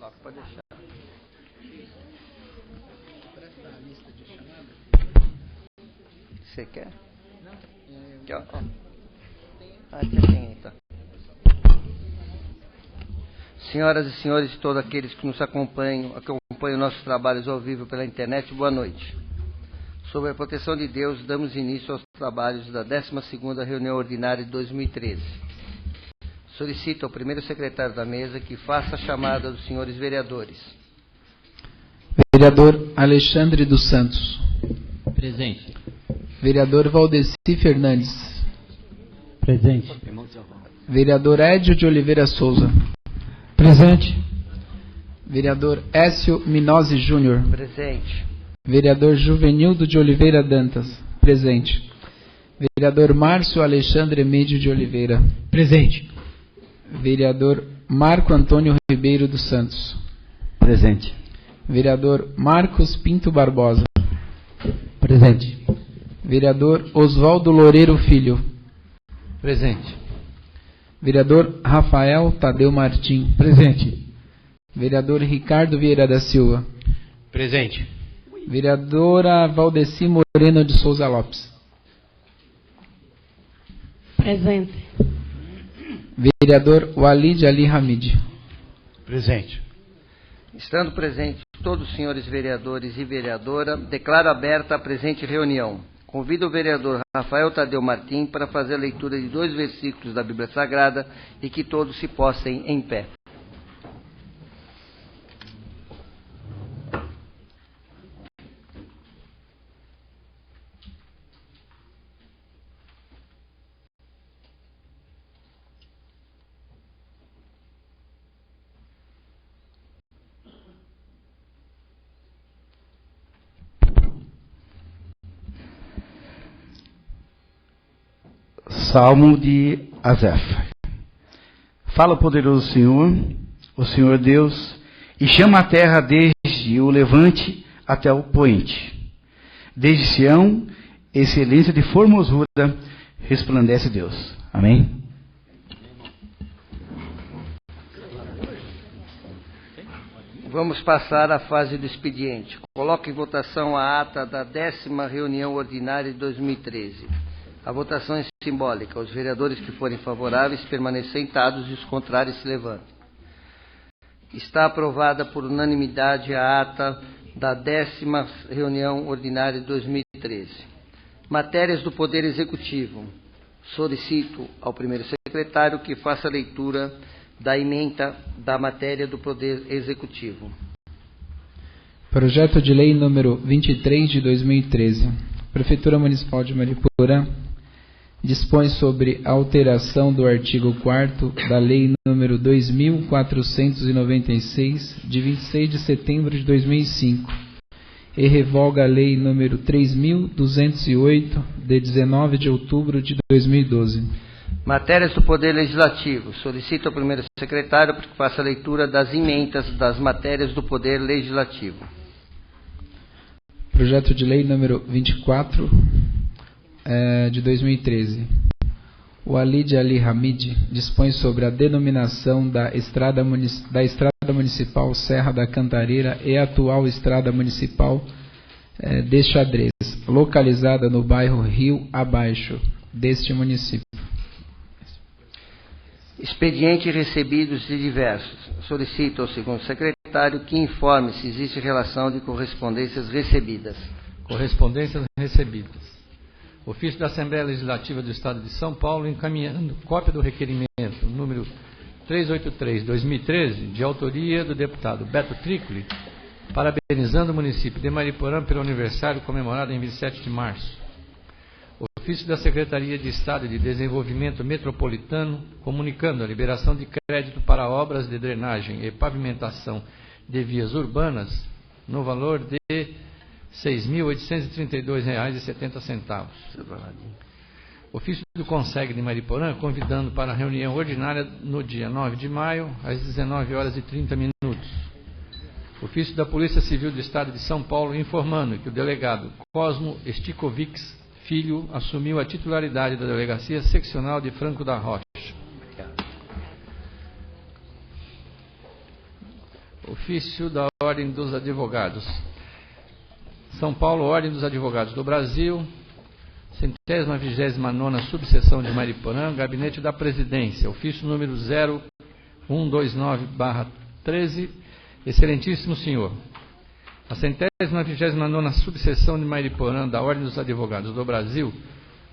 Coloca, pode deixar. Você quer? Aqui, ó. Aqui tem, tá. Senhoras e senhores, todos aqueles que nos acompanham nossos trabalhos ao vivo pela internet, boa noite. Sob a proteção de Deus, damos início aos trabalhos da 12ª reunião ordinária de 2013. Solicito ao primeiro secretário da mesa que faça a chamada dos senhores vereadores. Vereador Alexandre dos Santos. Presente. Vereador Valdeci Fernandes. Presente. Vereador Édio de Oliveira Souza. Presente. Vereador Écio Minozzi Júnior. Presente. Vereador Juvenildo de Oliveira Dantas. Presente. Vereador Márcio Alexandre Emídio de Oliveira. Presente. Vereador Marco Antônio Ribeiro dos Santos. Presente. Vereador Marcos Pinto Barbosa. Presente. Vereador Oswaldo Loureiro Filho. Presente. Vereador Rafael Tadeu Martim. Presente. Vereador Ricardo Vieira da Silva. Presente. Vereadora Valdeci Moreno de Souza Lopes. Presente. Vereador Walid Ali Hamid. Presente. Estando presentes todos os senhores vereadores e vereadora, declaro aberta a presente reunião. Convido o vereador Rafael Tadeu Martim para fazer a leitura de 2 versículos da Bíblia Sagrada e que todos se possam em pé. Salmo de Asaf. Fala, poderoso Senhor, o Senhor Deus, e chama a terra desde o levante até o poente. Desde Sião, excelência de formosura, resplandece Deus. Amém? Vamos passar à fase do expediente. Coloque em votação a ata da 10ª reunião ordinária de 2013. A votação é simbólica. Os vereadores que forem favoráveis permanecem sentados e os contrários se levantem. Está aprovada por unanimidade a ata da 10ª reunião ordinária de 2013. Matérias do Poder Executivo. Solicito ao primeiro secretário que faça a leitura da ementa da matéria do Poder Executivo. Projeto de Lei número 23 de 2013. Prefeitura Municipal de Mariporã dispõe sobre a alteração do artigo 4º da Lei número 2.496, de 26 de setembro de 2005, e revoga a Lei número 3.208, de 19 de outubro de 2012. Matérias do Poder Legislativo. Solicito ao primeiro secretário para que faça a leitura das emendas das matérias do Poder Legislativo. Projeto de Lei número 24 de 2013. O Walid Ali Hamid dispõe sobre a denominação da Estrada Municipal Serra da Cantareira e atual Estrada Municipal de Xadrez, localizada no bairro Rio Abaixo deste município. Expediente recebidos de diversos. Solicito ao segundo secretário que informe se existe relação de correspondências recebidas. Correspondências recebidas. Ofício da Assembleia Legislativa do Estado de São Paulo encaminhando cópia do requerimento número 383/2013, de autoria do deputado Beto Tricoli, parabenizando o município de Mariporã pelo aniversário comemorado em 27 de março. Ofício da Secretaria de Estado de Desenvolvimento Metropolitano, comunicando a liberação de crédito para obras de drenagem e pavimentação de vias urbanas, no valor de R$ 6.832,70. Ofício do Conseg de Mariporã, convidando para a reunião ordinária no dia 9 de maio, às 19h30. Ofício da Polícia Civil do Estado de São Paulo, informando que o delegado Cosmo Sticovics Filho assumiu a titularidade da Delegacia Seccional de Franco da Rocha. Ofício da Ordem dos Advogados. São Paulo, Ordem dos Advogados do Brasil, 129ª subseção de Mariporã, Gabinete da Presidência, ofício número 0129/13. Excelentíssimo senhor, a 129ª subseção de Mariporã da Ordem dos Advogados do Brasil,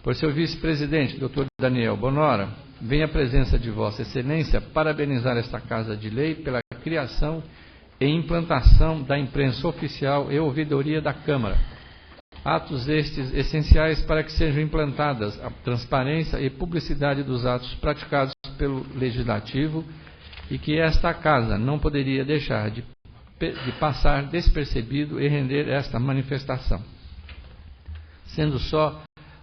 por seu vice-presidente, Dr. Daniel Bonora, vem à presença de Vossa Excelência parabenizar esta Casa de Lei pela criação e implantação da imprensa oficial e ouvidoria da Câmara. Atos estes essenciais para que sejam implantadas a transparência e publicidade dos atos praticados pelo Legislativo e que esta Casa não poderia deixar de passar despercebido e render esta manifestação. Sendo só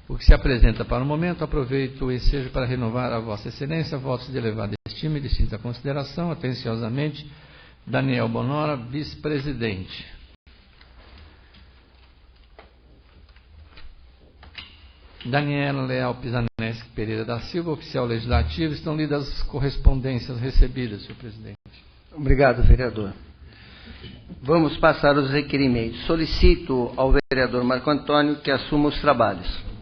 o que se apresenta para o momento, aproveito o ensejo para renovar a Vossa Excelência votos de elevada estima e distinta consideração. Atenciosamente, Daniel Bonora, vice-presidente. Daniela Leal Pisaneschi Pereira da Silva, oficial legislativo. Estão lidas as correspondências recebidas, senhor presidente. Obrigado, vereador. Vamos passar os requerimentos. Solicito ao vereador Marco Antônio que assuma os trabalhos.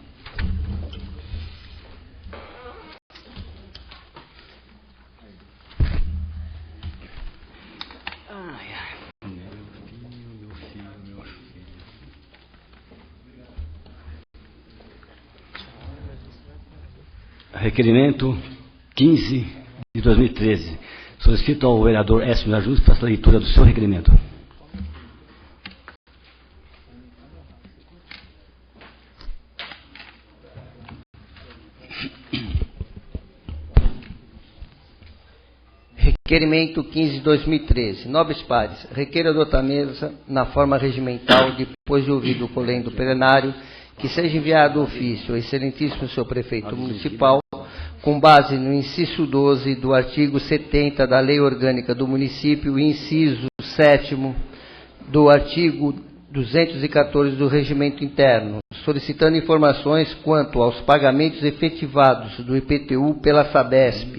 Requerimento 15 de 2013. Solicito ao vereador Écio Ajus que faça a leitura do seu requerimento. Requerimento 15 de 2013. Nobres pares, requeiro adotar a mesa na forma regimental, depois de ouvido o colém do plenário, que seja enviado ofício ao excelentíssimo senhor prefeito municipal, com base no inciso 12 do artigo 70 da Lei Orgânica do Município e inciso 7º do artigo 214 do Regimento Interno, solicitando informações quanto aos pagamentos efetivados do IPTU pela Sabesp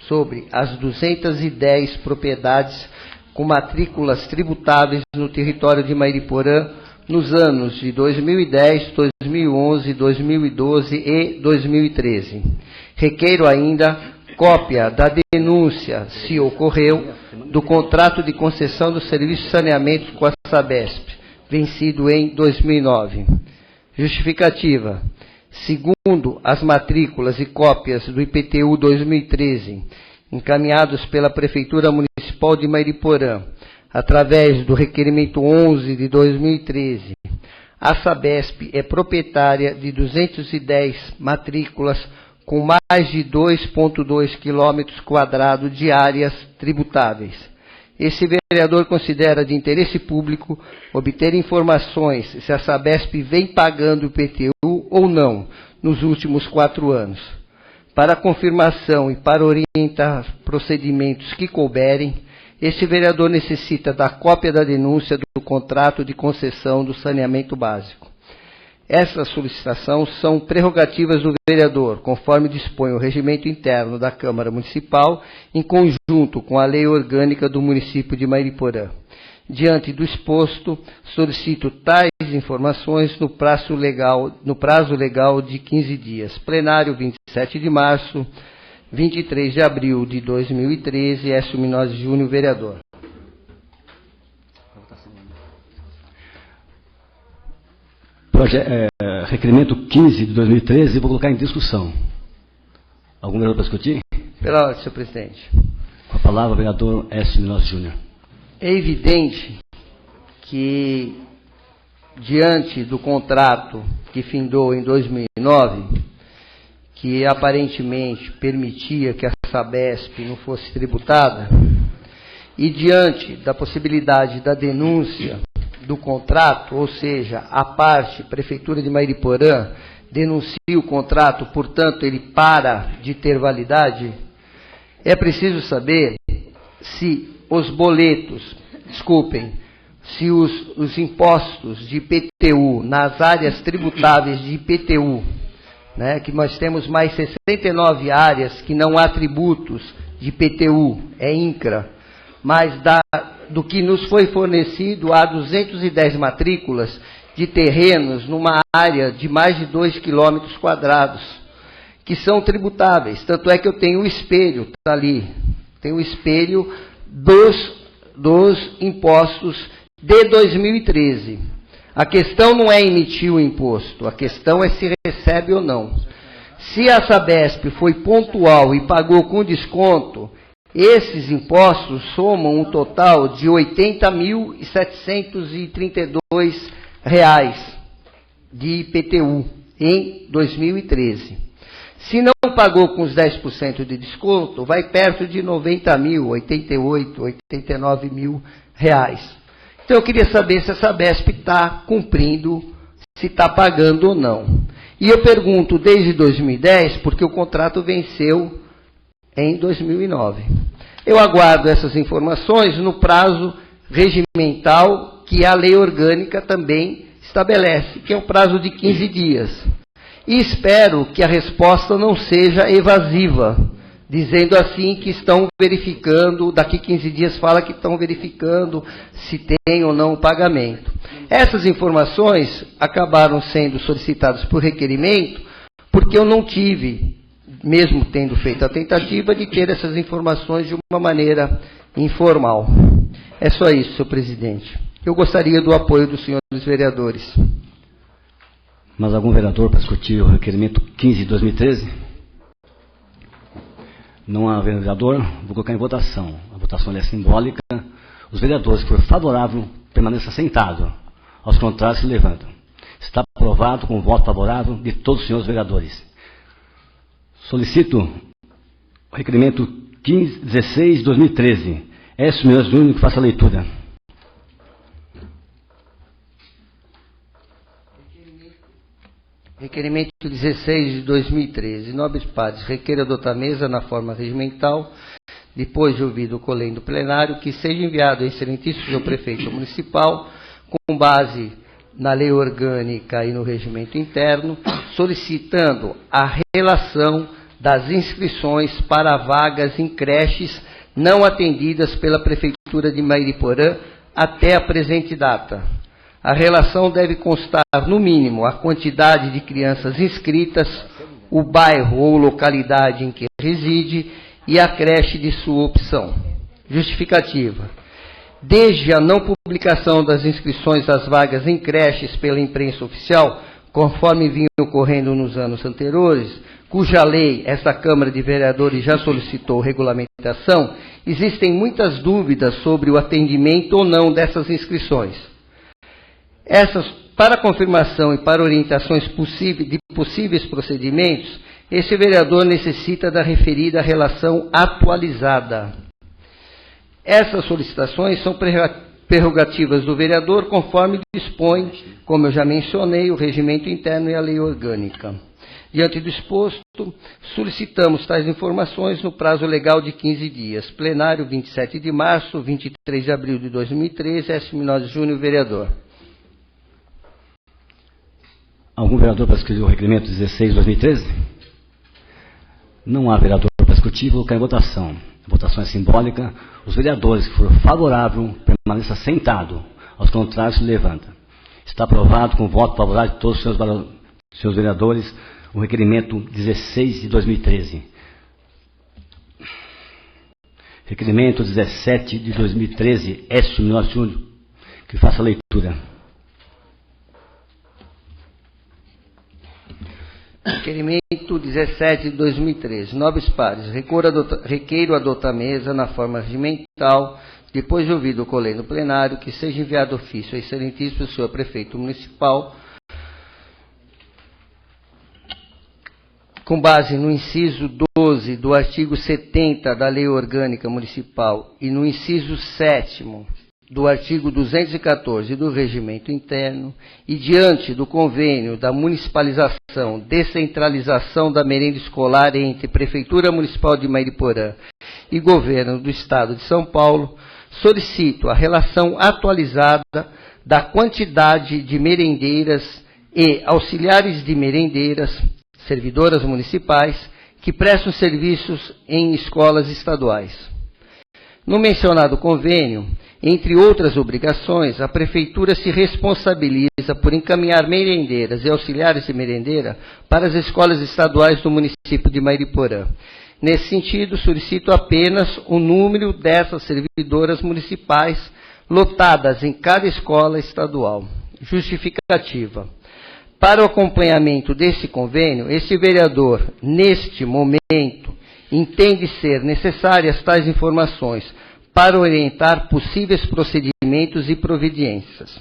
sobre as 210 propriedades com matrículas tributáveis no território de Mariporã nos anos de 2010, 2011, 2012 e 2013. Requeiro ainda cópia da denúncia, se ocorreu, do contrato de concessão do serviço de saneamento com a Sabesp, vencido em 2009. Justificativa. Segundo as matrículas e cópias do IPTU 2013, encaminhados pela Prefeitura Municipal de Mariporã, através do requerimento 11 de 2013, a Sabesp é proprietária de 210 matrículas com mais de 2,2 km² de áreas tributáveis. Esse vereador considera de interesse público obter informações se a Sabesp vem pagando o IPTU ou não nos últimos 4 anos. Para confirmação e para orientar procedimentos que couberem, esse vereador necessita da cópia da denúncia do contrato de concessão do saneamento básico. Essas solicitações são prerrogativas do vereador, conforme dispõe o regimento interno da Câmara Municipal, em conjunto com a Lei Orgânica do Município de Mariporã. Diante do exposto, solicito tais informações no prazo legal de 15 dias. Plenário, 27 de março, 23 de abril de 2013, Écio Minozzi Júnior, vereador. Requerimento 15 de 2013, vou colocar em discussão. Algum vereador para discutir? Pela ordem, senhor presidente. Com a palavra, o vereador Écio Minozzi Júnior. É evidente que, diante do contrato que findou em 2009, que aparentemente permitia que a Sabesp não fosse tributada, e diante da possibilidade da denúncia do contrato, ou seja, a parte, Prefeitura de Mariporã, denuncia o contrato, portanto, ele para de ter validade, é preciso saber se os boletos, se os impostos de IPTU nas áreas tributáveis de IPTU, né, que nós temos mais 69 áreas que não há tributos de IPTU, é INCRA, mas do que nos foi fornecido há 210 matrículas de terrenos numa área de mais de 2 quilômetros quadrados, que são tributáveis. Tanto é que eu tenho o espelho, está ali, tem o espelho dos impostos de 2013. A questão não é emitir o imposto, a questão é se recebe ou não. Se a Sabesp foi pontual e pagou com desconto, esses impostos somam um total de R$ 80.732 de IPTU em 2013. Se não pagou com os 10% de desconto, vai perto de 90 mil, 88, 89 mil reais. Então eu queria saber se a Sabesp está cumprindo, se está pagando ou não. E eu pergunto desde 2010, porque o contrato venceu em 2009. Eu aguardo essas informações no prazo regimental que a lei orgânica também estabelece, que é um prazo de 15 dias. E espero que a resposta não seja evasiva, dizendo assim que estão verificando, daqui 15 dias fala que estão verificando se tem ou não o pagamento. Essas informações acabaram sendo solicitadas por requerimento, porque eu não tive, mesmo tendo feito a tentativa, de ter essas informações de uma maneira informal. É só isso, senhor presidente. Eu gostaria do apoio dos senhores vereadores. Mas algum vereador para discutir o requerimento 15 de 2013? Não há vereador, vou colocar em votação. A votação é simbólica. Os vereadores que forem favoráveis permaneçam sentados. Aos contrários, se levantam. Está aprovado com o voto favorável de todos os senhores vereadores. Solicito o requerimento 16 de 2013. Écio Munhoz Júnior, que faça a leitura. Requerimento 16 de 2013. Nobres pares, requeiro adotar a mesa na forma regimental, depois de ouvido o colém plenário, que seja enviado ao excelentíssimo senhor prefeito municipal, com base na lei orgânica e no regimento interno, solicitando a relação das inscrições para vagas em creches não atendidas pela Prefeitura de Mairiporã até a presente data. A relação deve constar, no mínimo, a quantidade de crianças inscritas, o bairro ou localidade em que reside e a creche de sua opção. Justificativa. Desde a não publicação das inscrições das vagas em creches pela imprensa oficial, conforme vinha ocorrendo nos anos anteriores, cuja lei esta Câmara de Vereadores já solicitou regulamentação, existem muitas dúvidas sobre o atendimento ou não dessas inscrições. Para confirmação e para orientações de possíveis procedimentos, esse vereador necessita da referida relação atualizada. Essas solicitações são prerrogativas do vereador, conforme dispõe, como eu já mencionei, o regimento interno e a lei orgânica. Diante do exposto, solicitamos tais informações no prazo legal de 15 dias. Plenário, 27 de março, 23 de abril de 2013, Écio Munhoz Júnior, vereador. Algum vereador para discutir o requerimento 16 de 2013? Não há vereador para discutir, vou colocar em votação. A votação é simbólica. Os vereadores que forem favoráveis permaneçam sentados. Aos contrários, se levantam. Está aprovado com voto favorável de todos os seus vereadores o requerimento 16 de 2013. Requerimento 17 de 2013, Écio Munhoz Júnior, que faça a leitura. Requerimento 17 de 2013. Nobres pares, requeiro adotar a mesa na forma regimental, depois de ouvido o colém no plenário, que seja enviado ofício ao excelentíssimo senhor prefeito municipal, com base no inciso 12 do artigo 70 da Lei Orgânica Municipal e no inciso 7º do artigo 214 do Regimento Interno e diante do convênio da municipalização, descentralização da merenda escolar entre Prefeitura Municipal de Mairiporã e Governo do Estado de São Paulo, solicito a relação atualizada da quantidade de merendeiras e auxiliares de merendeiras, servidoras municipais, que prestam serviços em escolas estaduais. No mencionado convênio, entre outras obrigações, a Prefeitura se responsabiliza por encaminhar merendeiras e auxiliares de merendeira para as escolas estaduais do município de Mariporã. Nesse sentido, solicito apenas o número dessas servidoras municipais lotadas em cada escola estadual. Justificativa. Para o acompanhamento desse convênio, este vereador, neste momento, entende ser necessárias tais informações para orientar possíveis procedimentos e providências.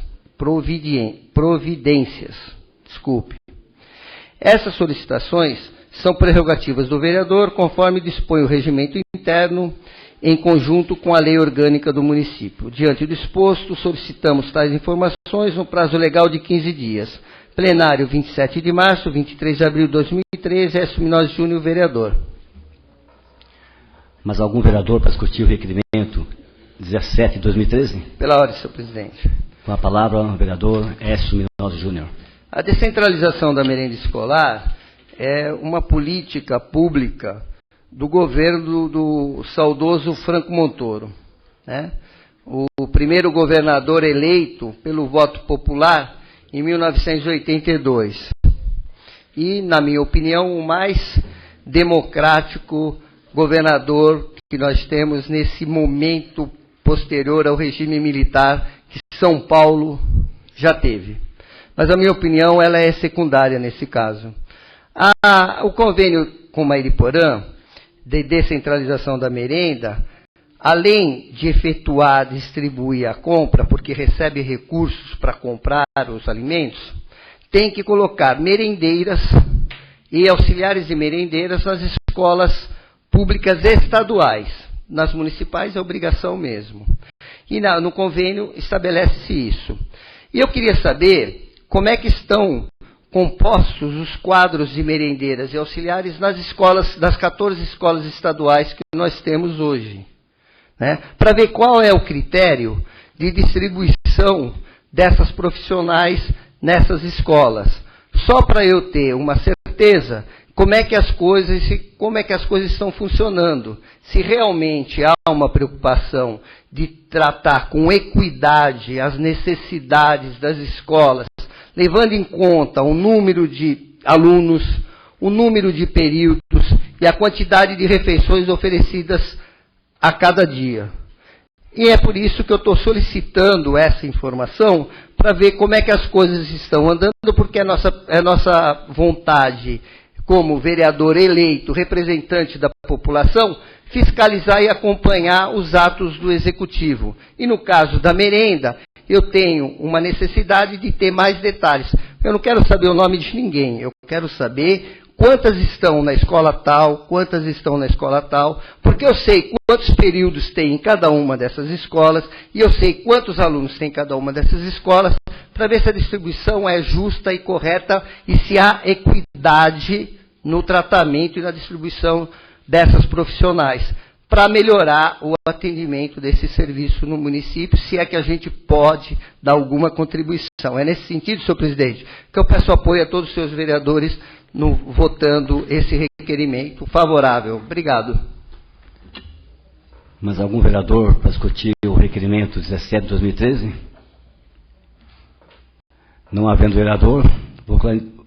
Essas solicitações são prerrogativas do vereador, conforme dispõe o regimento interno, em conjunto com a lei orgânica do município. Diante do exposto, solicitamos tais informações no prazo legal de 15 dias. Plenário 27 de março, 23 de abril de 2013, S. Minós Júnior, vereador. Mas algum vereador para discutir o requerimento 17 de 2013? Pela ordem, senhor presidente. Com a palavra, o vereador Écio Minós Júnior. A descentralização da merenda escolar é uma política pública do governo do saudoso Franco Montoro, né? O primeiro governador eleito pelo voto popular em 1982. E, na minha opinião, o mais democrático governador que nós temos nesse momento posterior ao regime militar que São Paulo já teve. Mas a minha opinião ela é secundária nesse caso. O convênio com Mariporã, de descentralização da merenda, além de efetuar, distribuir a compra, porque recebe recursos para comprar os alimentos, tem que colocar merendeiras e auxiliares de merendeiras nas escolas públicas estaduais. Nas municipais é obrigação mesmo. E no convênio estabelece-se isso. E eu queria saber como é que estão compostos os quadros de merendeiras e auxiliares nas escolas, das 14 escolas estaduais que nós temos hoje, né? Para ver qual é o critério de distribuição dessas profissionais nessas escolas. Só para eu ter uma certeza como é que as coisas estão funcionando. Se realmente há uma preocupação de tratar com equidade as necessidades das escolas, levando em conta o número de alunos, o número de períodos e a quantidade de refeições oferecidas a cada dia. E é por isso que eu estou solicitando essa informação, para ver como é que as coisas estão andando, porque é nossa vontade, como vereador eleito, representante da população, fiscalizar e acompanhar os atos do Executivo. E no caso da merenda, eu tenho uma necessidade de ter mais detalhes. Eu não quero saber o nome de ninguém, eu quero saber quantas estão na escola tal, quantas estão na escola tal, porque eu sei quantos períodos tem em cada uma dessas escolas, e eu sei quantos alunos tem em cada uma dessas escolas, para ver se a distribuição é justa e correta, e se há equidade no tratamento e na distribuição dessas profissionais, para melhorar o atendimento desse serviço no município, se é que a gente pode dar alguma contribuição. É nesse sentido, senhor presidente, que eu peço apoio a todos os seus vereadores votando esse requerimento favorável. Obrigado. Mas algum vereador para discutir o requerimento 17 de 2013? Não havendo vereador, vou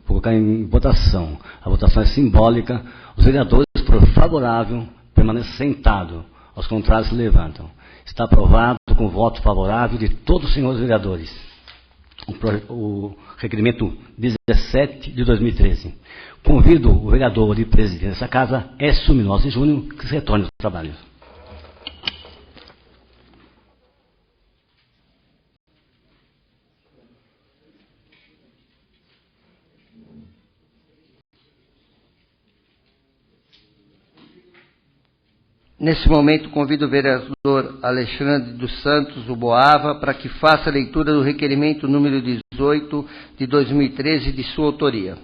colocar em votação. A votação é simbólica. Os vereadores, por favorável, permanecem sentados. Aos contrários, se levantam. Está aprovado com voto favorável de todos os senhores vereadores. O requerimento 17 de 2013. Convido o vereador e presidente dessa casa, Écio Minós Júnior, que se retorne aos trabalhos. Nesse momento, convido o vereador Alexandre dos Santos, o Boava, para que faça a leitura do requerimento número 18 de 2013 de sua autoria.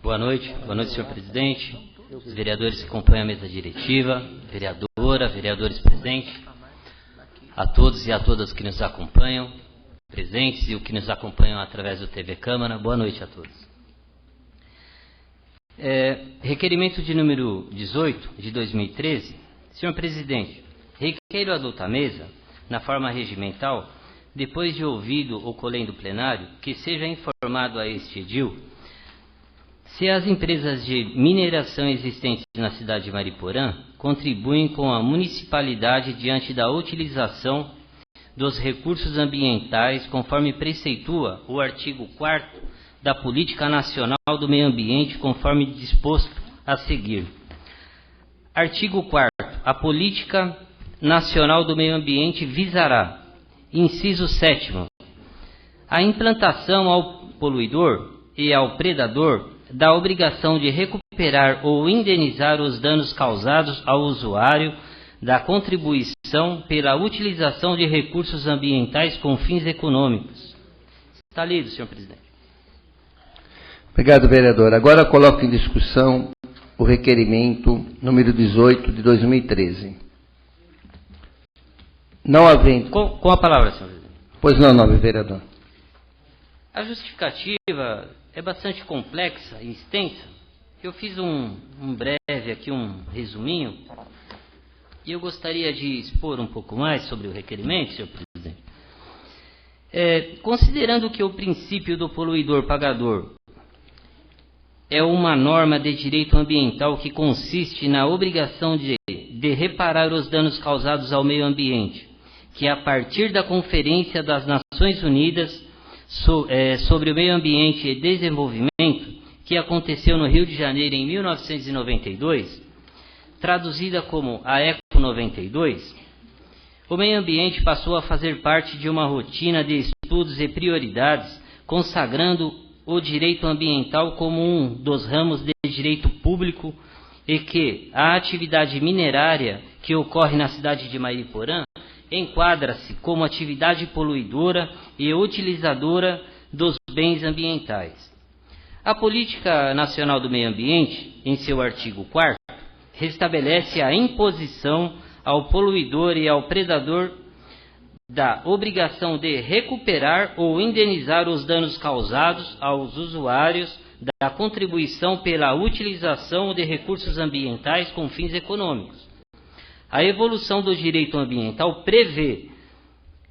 Boa noite, senhor presidente, os vereadores que compõem a mesa diretiva, vereadora, vereadores presentes. a todos e a todas que nos acompanham, presentes e os que nos acompanham através do TV Câmara. Boa noite a todos. Requerimento de número 18, de 2013. Senhor Presidente, requeiro adulta mesa, na forma regimental, depois de ouvido o colendo plenário, que seja informado a este edil se as empresas de mineração existentes na cidade de Mariporã contribuem com a municipalidade diante da utilização dos recursos ambientais, conforme preceitua o artigo 4º da Política Nacional do Meio Ambiente, conforme disposto a seguir. Artigo 4º. A Política Nacional do Meio Ambiente visará, inciso 7º, a implantação ao poluidor e ao predador da obrigação de recuperar ou indenizar os danos causados ao usuário, da contribuição pela utilização de recursos ambientais com fins econômicos. Está lido, senhor presidente. Obrigado, vereador. Agora coloco em discussão o requerimento número 18 de 2013. Não havendo... Com a palavra, senhor presidente. Pois não, nobre vereador. A justificativa é bastante complexa e extensa. Eu fiz um breve aqui, um resuminho, e eu gostaria de expor um pouco mais sobre o requerimento, senhor presidente. Considerando que o princípio do poluidor pagador é uma norma de direito ambiental que consiste na obrigação de reparar os danos causados ao meio ambiente, que a partir da Conferência das Nações Unidas sobre o Meio Ambiente e Desenvolvimento, que aconteceu no Rio de Janeiro em 1992, traduzida como a ECO 92, o meio ambiente passou a fazer parte de uma rotina de estudos e prioridades, consagrando o direito ambiental como um dos ramos de direito público, e que a atividade minerária que ocorre na cidade de Mariporã enquadra-se como atividade poluidora e utilizadora dos bens ambientais. A Política Nacional do Meio Ambiente, em seu artigo 4º, restabelece a imposição ao poluidor e ao predador da obrigação de recuperar ou indenizar os danos causados aos usuários, da contribuição pela utilização de recursos ambientais com fins econômicos. A evolução do direito ambiental prevê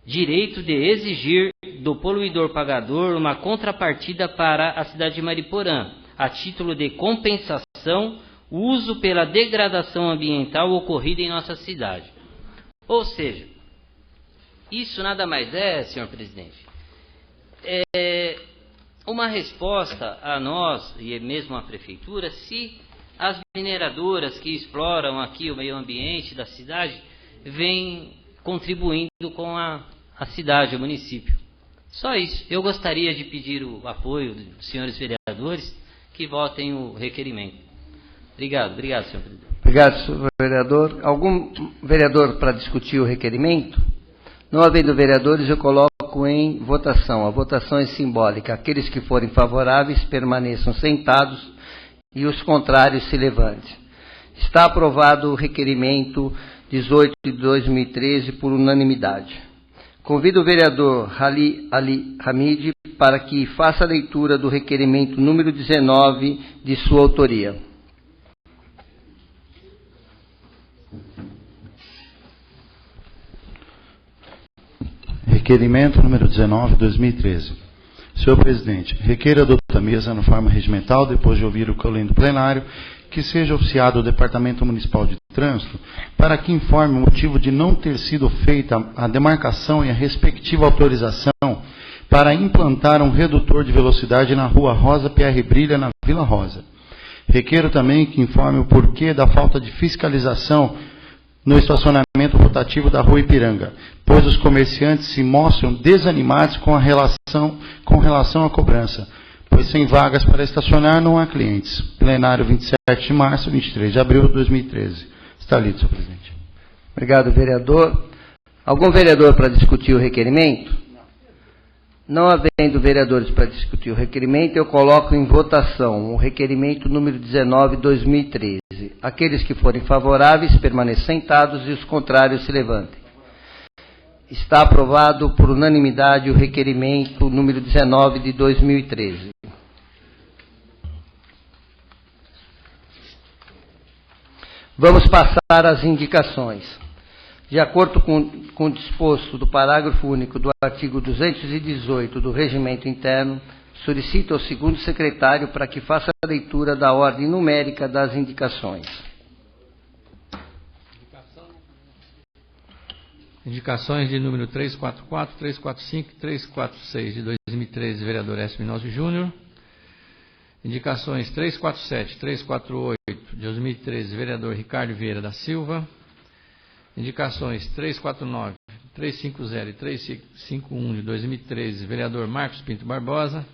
direito de exigir do poluidor pagador uma contrapartida para a cidade de Mariporã, a título de compensação, uso pela degradação ambiental ocorrida em nossa cidade. Ou seja, isso nada mais é, senhor presidente, uma resposta a nós e mesmo à prefeitura, se as mineradoras que exploram aqui o meio ambiente da cidade vêm contribuindo com a cidade, o município. Só isso. Eu gostaria de pedir o apoio dos senhores vereadores que votem o requerimento. Obrigado, senhor presidente. Obrigado, senhor vereador. Algum vereador para discutir o requerimento? Não havendo vereadores, eu coloco em votação. A votação é simbólica. Aqueles que forem favoráveis permaneçam sentados e os contrários se levantem. Está aprovado o requerimento 18 de 2013 por unanimidade. Convido o vereador Ali Hamid para que faça a leitura do requerimento número 19 de sua autoria. Requerimento número 19 de 2013. Senhor presidente, requeiro adota mesa na forma regimental, depois de ouvir o colendo plenário, que seja oficiado o Departamento Municipal de Trânsito para que informe o motivo de não ter sido feita a demarcação e a respectiva autorização para implantar um redutor de velocidade na Rua Rosa Pierre Brilha, na Vila Rosa. Requeiro também que informe o porquê da falta de fiscalização no estacionamento rotativo da Rua Ipiranga, pois os comerciantes se mostram desanimados com relação à cobrança, pois sem vagas para estacionar não há clientes. Plenário 27 de março, 23 de abril de 2013. Está lido, senhor presidente. Obrigado, vereador. Algum vereador para discutir o requerimento? Não havendo vereadores para discutir o requerimento, eu coloco em votação o requerimento número 19 de 2013. Aqueles que forem favoráveis permaneçam sentados e os contrários se levantem. Está aprovado por unanimidade o requerimento número 19 de 2013. Vamos passar às indicações. De acordo com o disposto do parágrafo único do artigo 218 do Regimento Interno, solicito ao segundo secretário para que faça a leitura da ordem numérica das indicações. Indicações de número 344, 345 e 346 de 2013, vereador S. Minozzi Júnior. Indicações 347, 348 de 2013, vereador Ricardo Vieira da Silva. Indicações 349, 350 e 351 de 2013, vereador Marcos Pinto Barbosa.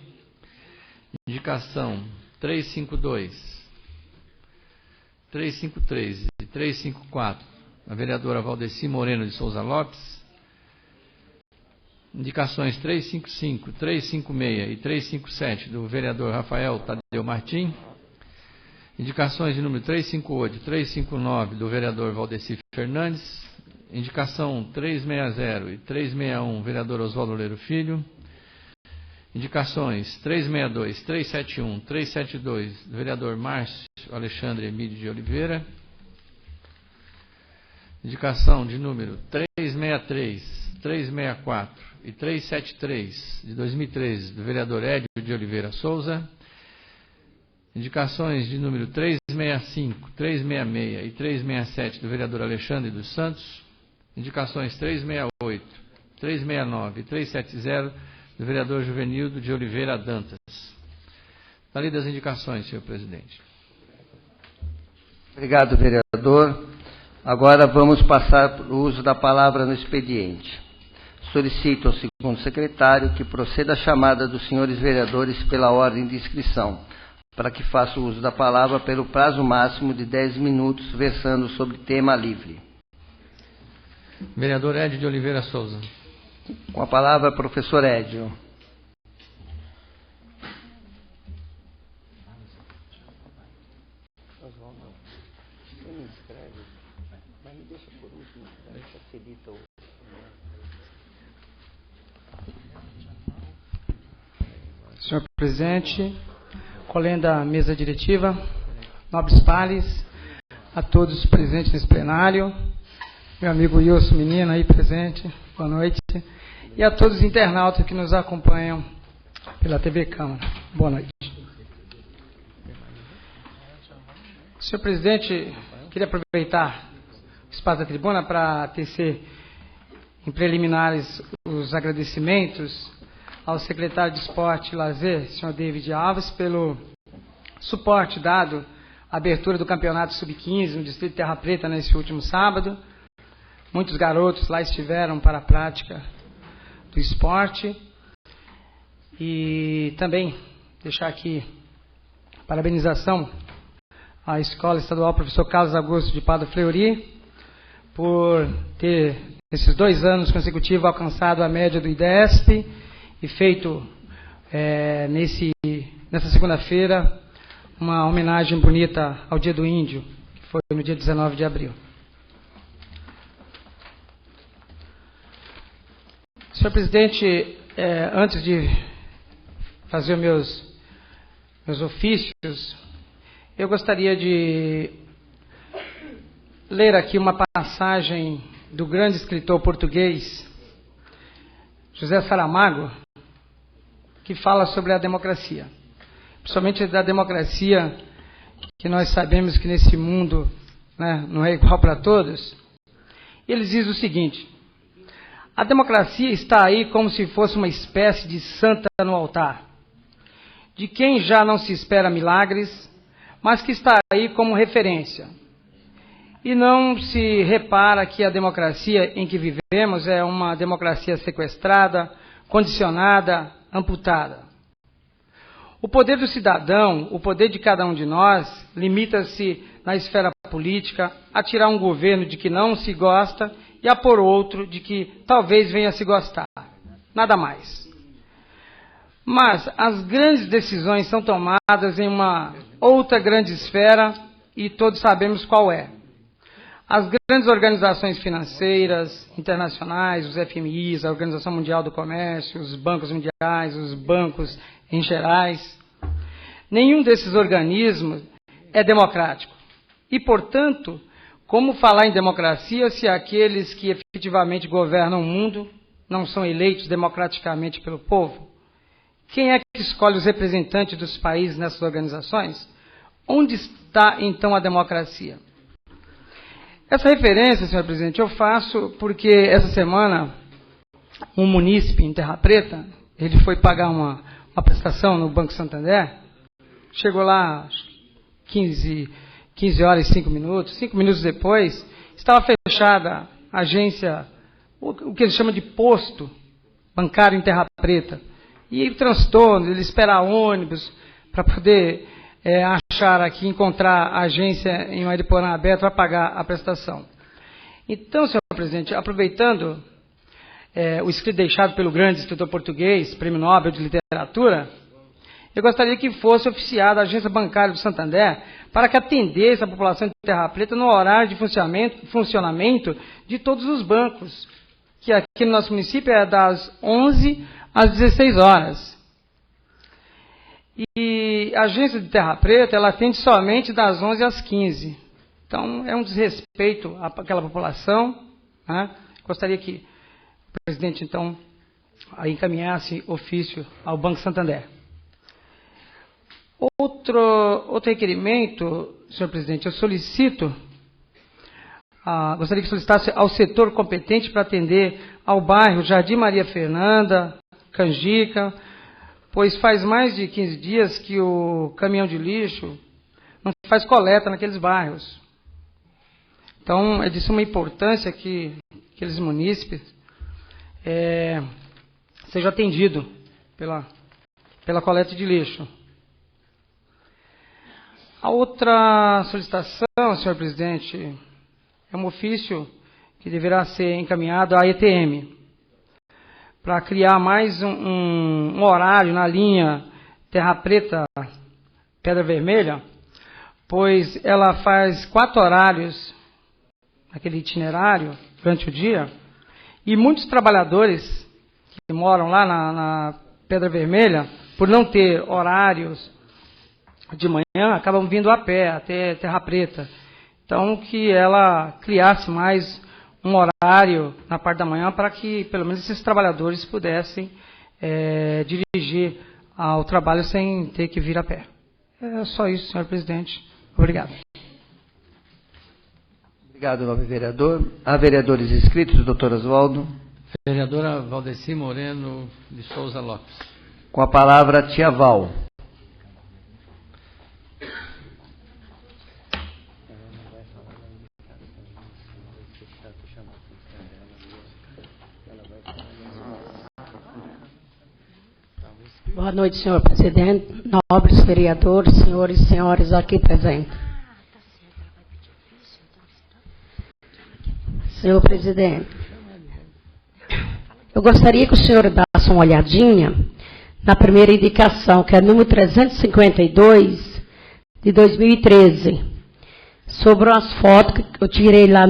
Indicação 352, 353 e 354, a vereadora Valdeci Moreno de Souza Lopes. Indicações 355, 356 e 357 do vereador Rafael Tadeu Martim. Indicações de número 358, 359 do vereador Valdeci Fernandes. Indicação 360 e 361, vereador Oswaldo Loureiro Filho. Indicações 362, 371, 372 do vereador Márcio Alexandre Emílio de Oliveira. Indicação de número 363, 364 e 373 de 2013 do vereador Édio de Oliveira Souza. Indicações de número 365, 366 e 367 do vereador Alexandre dos Santos. Indicações 368, 369 e 370 do vereador Juvenildo de Oliveira Dantas. Está lida as indicações, senhor presidente. Obrigado, vereador. Agora vamos passar o uso da palavra no expediente. Solicito ao segundo secretário que proceda a chamada dos senhores vereadores pela ordem de inscrição, para que faça o uso da palavra pelo prazo máximo de 10 minutos, versando sobre tema livre. Vereador Édio de Oliveira Souza. Com a palavra, professor Édio. Senhor presidente, colegas da mesa diretiva, nobres pares, a todos presentes nesse plenário, meu amigo Wilson Menino aí presente, boa noite, e a todos os internautas que nos acompanham pela TV Câmara, boa noite. Senhor presidente, queria aproveitar o espaço da tribuna para tecer em preliminares os agradecimentos ao secretário de Esporte e Lazer, senhor David Alves, pelo suporte dado à abertura do campeonato Sub-15 no Distrito de Terra Preta nesse último sábado. Muitos garotos lá estiveram para a prática do esporte. E também deixar aqui a parabenização à Escola Estadual Professor Carlos Augusto de Padre Fleury por ter, nesses 2 anos consecutivos, alcançado a média do IDESP e feito nessa segunda-feira uma homenagem bonita ao Dia do Índio, que foi no dia 19 de abril. Senhor presidente, antes de fazer meus ofícios, eu gostaria de ler aqui uma passagem do grande escritor português José Saramago, que fala sobre a democracia, principalmente da democracia que nós sabemos que nesse mundo, né, não é igual para todos. Ele diz o seguinte: a democracia está aí como se fosse uma espécie de santa no altar, de quem já não se espera milagres, mas que está aí como referência. E não se repara que a democracia em que vivemos é uma democracia sequestrada, condicionada, amputada. O poder do cidadão, o poder de cada um de nós, limita-se na esfera política a tirar um governo de que não se gosta e a pôr outro de que talvez venha a se gostar. Nada mais. Mas as grandes decisões são tomadas em uma outra grande esfera e todos sabemos qual é. As grandes organizações financeiras internacionais, os FMIs, a Organização Mundial do Comércio, os bancos mundiais, os bancos em gerais, nenhum desses organismos é democrático. E, portanto, como falar em democracia se aqueles que efetivamente governam o mundo não são eleitos democraticamente pelo povo? Quem é que escolhe os representantes dos países nessas organizações? Onde está, então, a democracia? Essa referência, senhor presidente, eu faço porque essa semana um munícipe em Terra Preta, ele foi pagar uma prestação no Banco Santander, chegou lá 15 horas e 5 minutos, 5 minutos depois, estava fechada a agência, o que eles chamam de posto bancário em Terra Preta. E o transtorno, ele esperar ônibus para poder achar aqui, encontrar a agência em Mariporã aberta para pagar a prestação. Então, senhor presidente, aproveitando o escrito deixado pelo grande escritor português, Prêmio Nobel de Literatura, eu gostaria que fosse oficiada a agência bancária do Santander para que atendesse a população de Terra Preta no horário de funcionamento de todos os bancos, que aqui no nosso município é das 11 às 16 horas. E a agência de Terra Preta, ela atende somente das 11 às 15. Então, é um desrespeito àquela população, né? Gostaria que o presidente, então, encaminhasse ofício ao Banco Santander. Outro requerimento, senhor presidente, eu solicito, gostaria que solicitasse ao setor competente para atender ao bairro Jardim Maria Fernanda, Canjica, pois faz mais de 15 dias que o caminhão de lixo não faz coleta naqueles bairros. Então, é de suma importância que aqueles munícipes sejam atendidos pela coleta de lixo. A outra solicitação, senhor presidente, é um ofício que deverá ser encaminhado à ETM, para criar mais um horário na linha Terra Preta, Pedra Vermelha, pois ela faz 4 horários naquele itinerário durante o dia, e muitos trabalhadores que moram lá na Pedra Vermelha, por não ter horários de manhã, acabam vindo a pé até Terra Preta. Então, que ela criasse mais um horário na parte da manhã para que, pelo menos, esses trabalhadores pudessem dirigir ao trabalho sem ter que vir a pé. É só isso, senhor presidente. Obrigado. Obrigado, nobre vereador. Há vereadores inscritos, doutor Oswaldo. Vereadora Valdeci Moreno de Souza Lopes. Com a palavra, tia Val. Boa noite, senhor presidente, nobres vereadores, senhores e senhoras aqui presentes. Senhor presidente, eu gostaria que o senhor desse uma olhadinha na primeira indicação, que é número 352 de 2013, sobre as fotos que eu tirei lá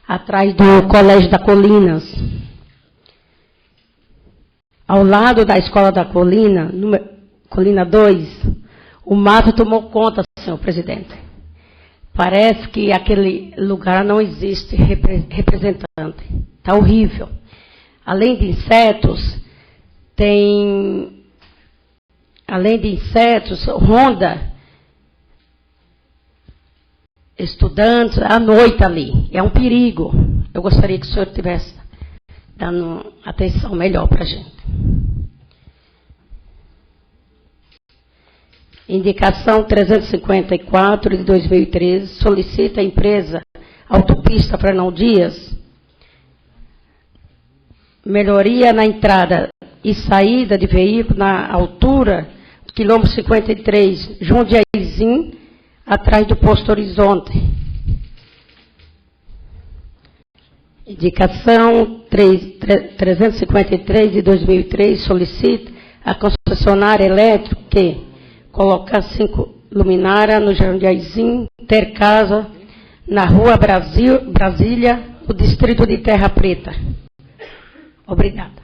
atrás do Colégio da Colinas. Ao lado da Escola da Colina, Colina 2, o mato tomou conta, senhor presidente. Parece que aquele lugar não existe representante. Está horrível. Além de insetos, ronda estudantes à noite ali. É um perigo. Eu gostaria que o senhor tivesse dando atenção melhor para a gente. Indicação 354 de 2013, solicita a empresa Autopista Fernão Dias melhoria na entrada e saída de veículo na altura do quilômetro 53, Jundiaizinho, atrás do posto Horizonte. Indicação 353 de 2003 solicita a concessionária elétrica que colocar 5 luminária no Jandaizinho, ter casa na Rua Brasília, no distrito de Terra Preta. Obrigada.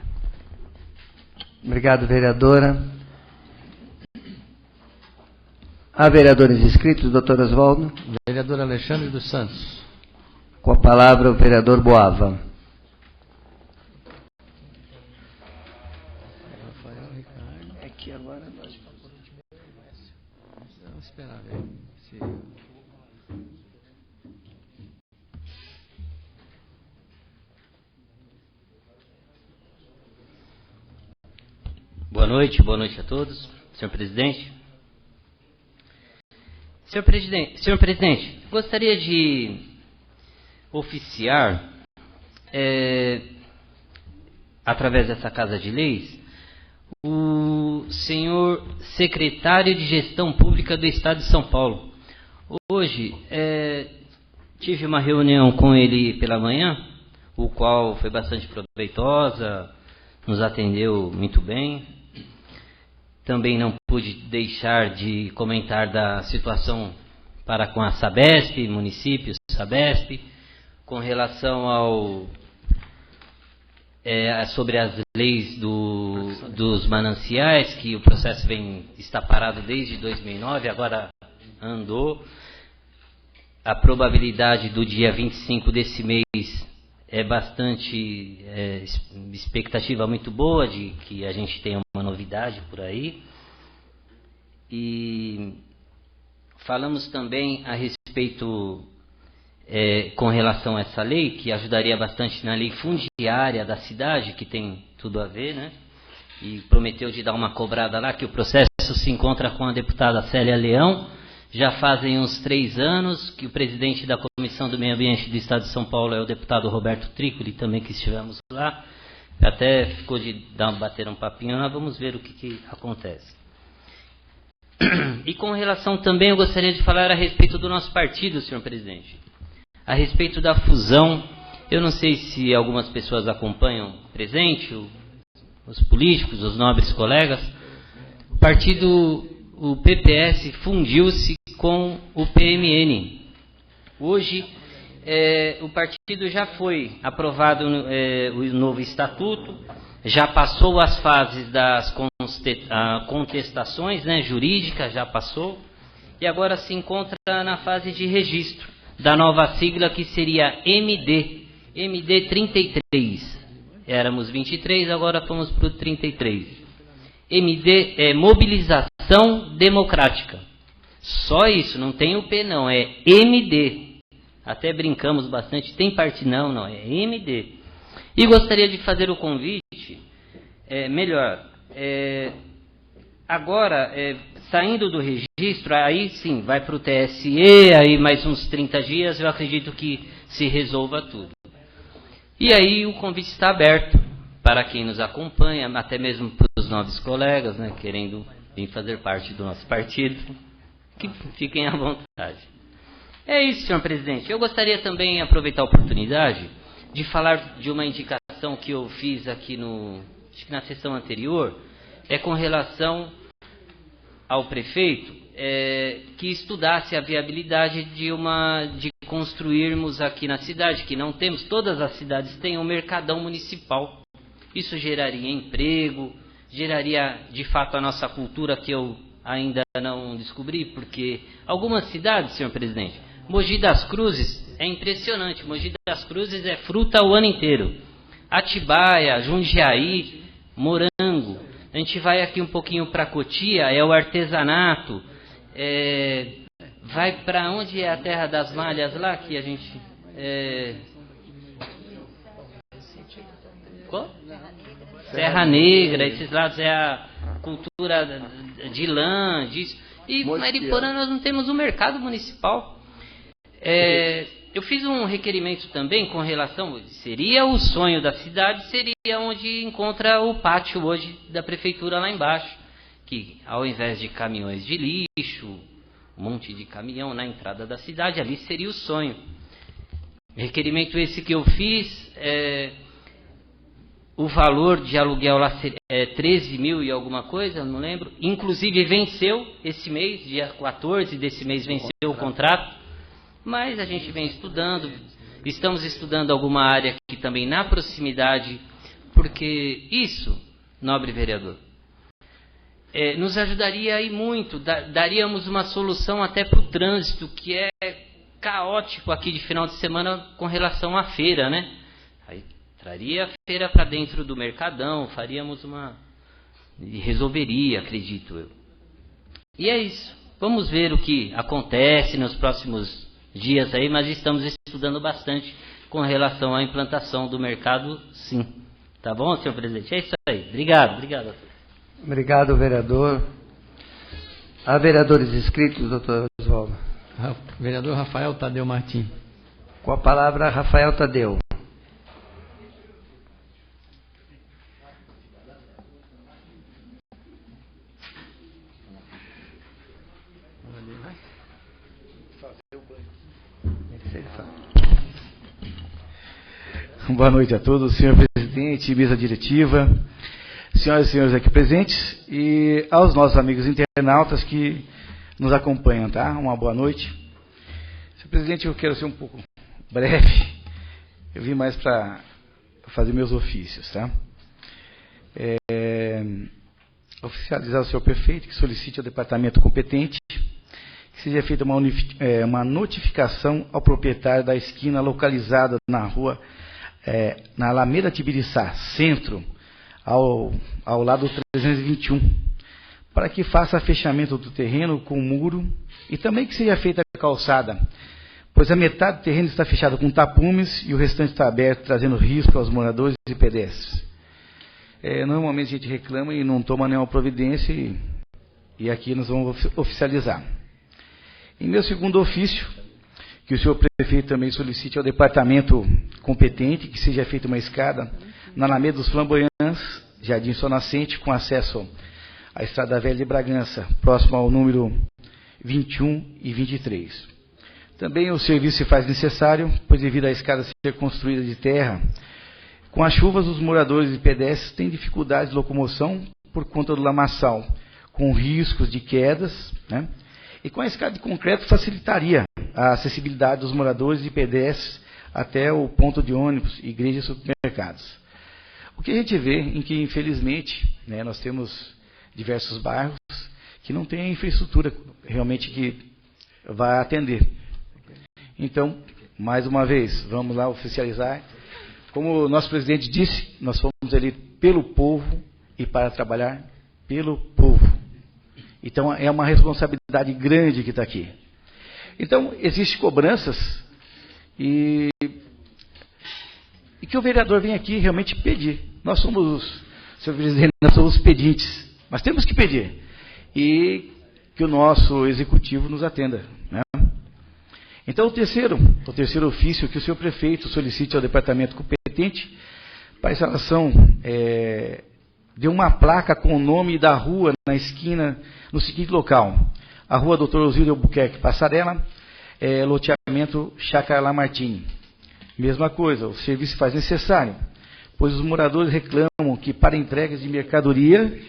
Obrigado, vereadora. Há vereadores inscritos, doutor Oswaldo? Vereador Alexandre dos Santos. Com a palavra o vereador Boava. É que agora nós vamos esperar ver se... Boa noite a todos. Senhor presidente. Senhor presidente, gostaria de oficiar, através dessa Casa de Leis, o senhor secretário de Gestão Pública do Estado de São Paulo. Hoje, tive uma reunião com ele pela manhã, o qual foi bastante proveitosa, nos atendeu muito bem. Também não pude deixar de comentar da situação para com a Sabesp, município Sabesp, com relação sobre as leis dos mananciais, que o processo está parado desde 2009, agora andou. A probabilidade do dia 25 desse mês é bastante expectativa muito boa de que a gente tenha uma novidade por aí. E falamos também a respeito com relação a essa lei, que ajudaria bastante na lei fundiária da cidade, que tem tudo a ver, né? E prometeu de dar uma cobrada lá, que o processo se encontra com a deputada Célia Leão. Já fazem uns 3 anos que o presidente da Comissão do Meio Ambiente do Estado de São Paulo é o deputado Roberto Trícoli, também que estivemos lá. Até ficou de bater um papinho lá, vamos ver o que acontece. E com relação também, eu gostaria de falar a respeito do nosso partido, senhor presidente. A respeito da fusão, eu não sei se algumas pessoas acompanham presente, os políticos, os nobres colegas. O partido, o PPS, fundiu-se com o PMN. Hoje, o partido já foi aprovado o novo estatuto, já passou as fases das contestações, né, jurídicas, já passou, e agora se encontra na fase de registro da nova sigla, que seria MD 33. Éramos 23, agora fomos para o 33. MD é Mobilização Democrática. Só isso, não tem o P não, é MD. Até brincamos bastante, tem parte não, é MD. E gostaria de fazer o convite, agora, saindo do registro, aí sim, vai para o TSE, aí mais uns 30 dias, eu acredito que se resolva tudo. E aí o convite está aberto para quem nos acompanha, até mesmo para os novos colegas, né, querendo vir fazer parte do nosso partido, que fiquem à vontade. É isso, senhor presidente. Eu gostaria também de aproveitar a oportunidade de falar de uma indicação que eu fiz aqui acho que na sessão anterior, com relação ao prefeito, que estudasse a viabilidade de construirmos aqui na cidade, que não temos, todas as cidades têm um mercadão municipal. Isso geraria emprego, geraria de fato a nossa cultura, que eu ainda não descobri, porque algumas cidades, senhor presidente, Mogi das Cruzes é impressionante, Mogi das Cruzes é fruta o ano inteiro. Atibaia, Jundiaí, morango. A gente vai aqui um pouquinho para Cotia, é o artesanato. Vai para onde é a Terra das Malhas lá, que a gente... Qual? Serra Negra, esses lados é a cultura de lã, disso. E Mariporã nós não temos um mercado municipal. Eu fiz um requerimento também com relação, seria o sonho da cidade, seria onde encontra o pátio hoje da prefeitura lá embaixo, que ao invés de caminhões de lixo, um monte de caminhão na entrada da cidade, ali seria o sonho. Requerimento esse que eu fiz, o valor de aluguel lá é 13 mil e alguma coisa, não lembro. Inclusive venceu esse mês, dia 14 desse mês venceu o contrato. Mas a gente vem estudando, estamos estudando alguma área aqui também na proximidade, porque isso, nobre vereador, nos ajudaria aí muito, daríamos uma solução até para o trânsito, que é caótico aqui de final de semana com relação à feira, né? Aí traria a feira para dentro do Mercadão, faríamos e resolveria, acredito eu. E é isso, vamos ver o que acontece nos próximos dias aí, mas estamos estudando bastante com relação à implantação do mercado, sim. Tá bom, senhor presidente? É isso aí. Obrigado. Obrigado, vereador. Há vereadores inscritos, doutor Oswaldo? Vereador Rafael Tadeu Martins. Com a palavra, Rafael Tadeu. Boa noite a todos, senhor presidente, mesa diretiva, senhoras e senhores aqui presentes e aos nossos amigos internautas que nos acompanham, tá? Uma boa noite. Senhor presidente, eu quero ser um pouco breve, eu vim mais para fazer meus ofícios, tá? Oficializar o senhor prefeito que solicite ao departamento competente que seja feita uma notificação ao proprietário da esquina localizada na rua na Alameda Tibiriçá, centro, ao lado do 321, para que faça fechamento do terreno com muro e também que seja feita a calçada, pois a metade do terreno está fechada com tapumes e o restante está aberto, trazendo risco aos moradores e pedestres. Normalmente a gente reclama e não toma nenhuma providência e aqui nós vamos oficializar. Em meu segundo ofício, que o senhor prefeito também solicite ao departamento competente que seja feita uma escada na Alameda dos Flamboyants, Jardim Sol Nascente, com acesso à Estrada Velha de Bragança, próximo ao número 21 e 23. Também o serviço se faz necessário, pois devido à escada ser construída de terra, com as chuvas os moradores e pedestres têm dificuldade de locomoção por conta do lamaçal, com riscos de quedas, né? E com a escada de concreto facilitaria a acessibilidade dos moradores e pedestres até o ponto de ônibus, igrejas e supermercados. O que a gente vê em que, infelizmente, né, nós temos diversos bairros que não têm a infraestrutura realmente que vai atender. Então, mais uma vez, vamos lá oficializar. Como o nosso presidente disse, nós fomos ali pelo povo e para trabalhar pelo povo. Então, é uma responsabilidade grande que está aqui. Então, existem cobranças e que o vereador vem aqui realmente pedir. Nós somos, senhor presidente, nós somos pedintes, mas temos que pedir. E que o nosso executivo nos atenda, né? Então, o terceiro ofício que o senhor prefeito solicite ao departamento competente para a instalação de uma placa com o nome da rua na esquina, no seguinte local: a rua Dr. Osílio Albuquerque Passarela, loteamento Chácara Lamartine. Mesma coisa, o serviço se faz necessário, pois os moradores reclamam que para entregas de mercadoria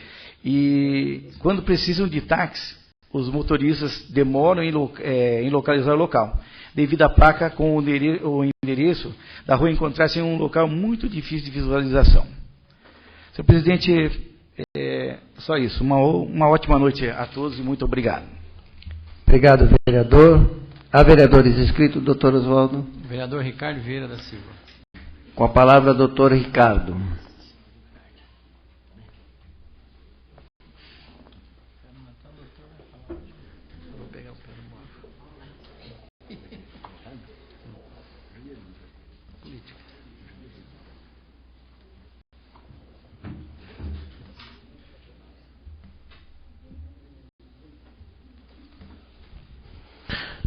e quando precisam de táxi, os motoristas demoram em localizar o local, devido à placa com o endereço da rua encontrar-se em um local muito difícil de visualização. Senhor presidente, só isso. Uma ótima noite a todos e muito obrigado. Obrigado, vereador. Há vereadores inscritos, doutor Oswaldo? Vereador Ricardo Vieira da Silva. Com a palavra, doutor Ricardo.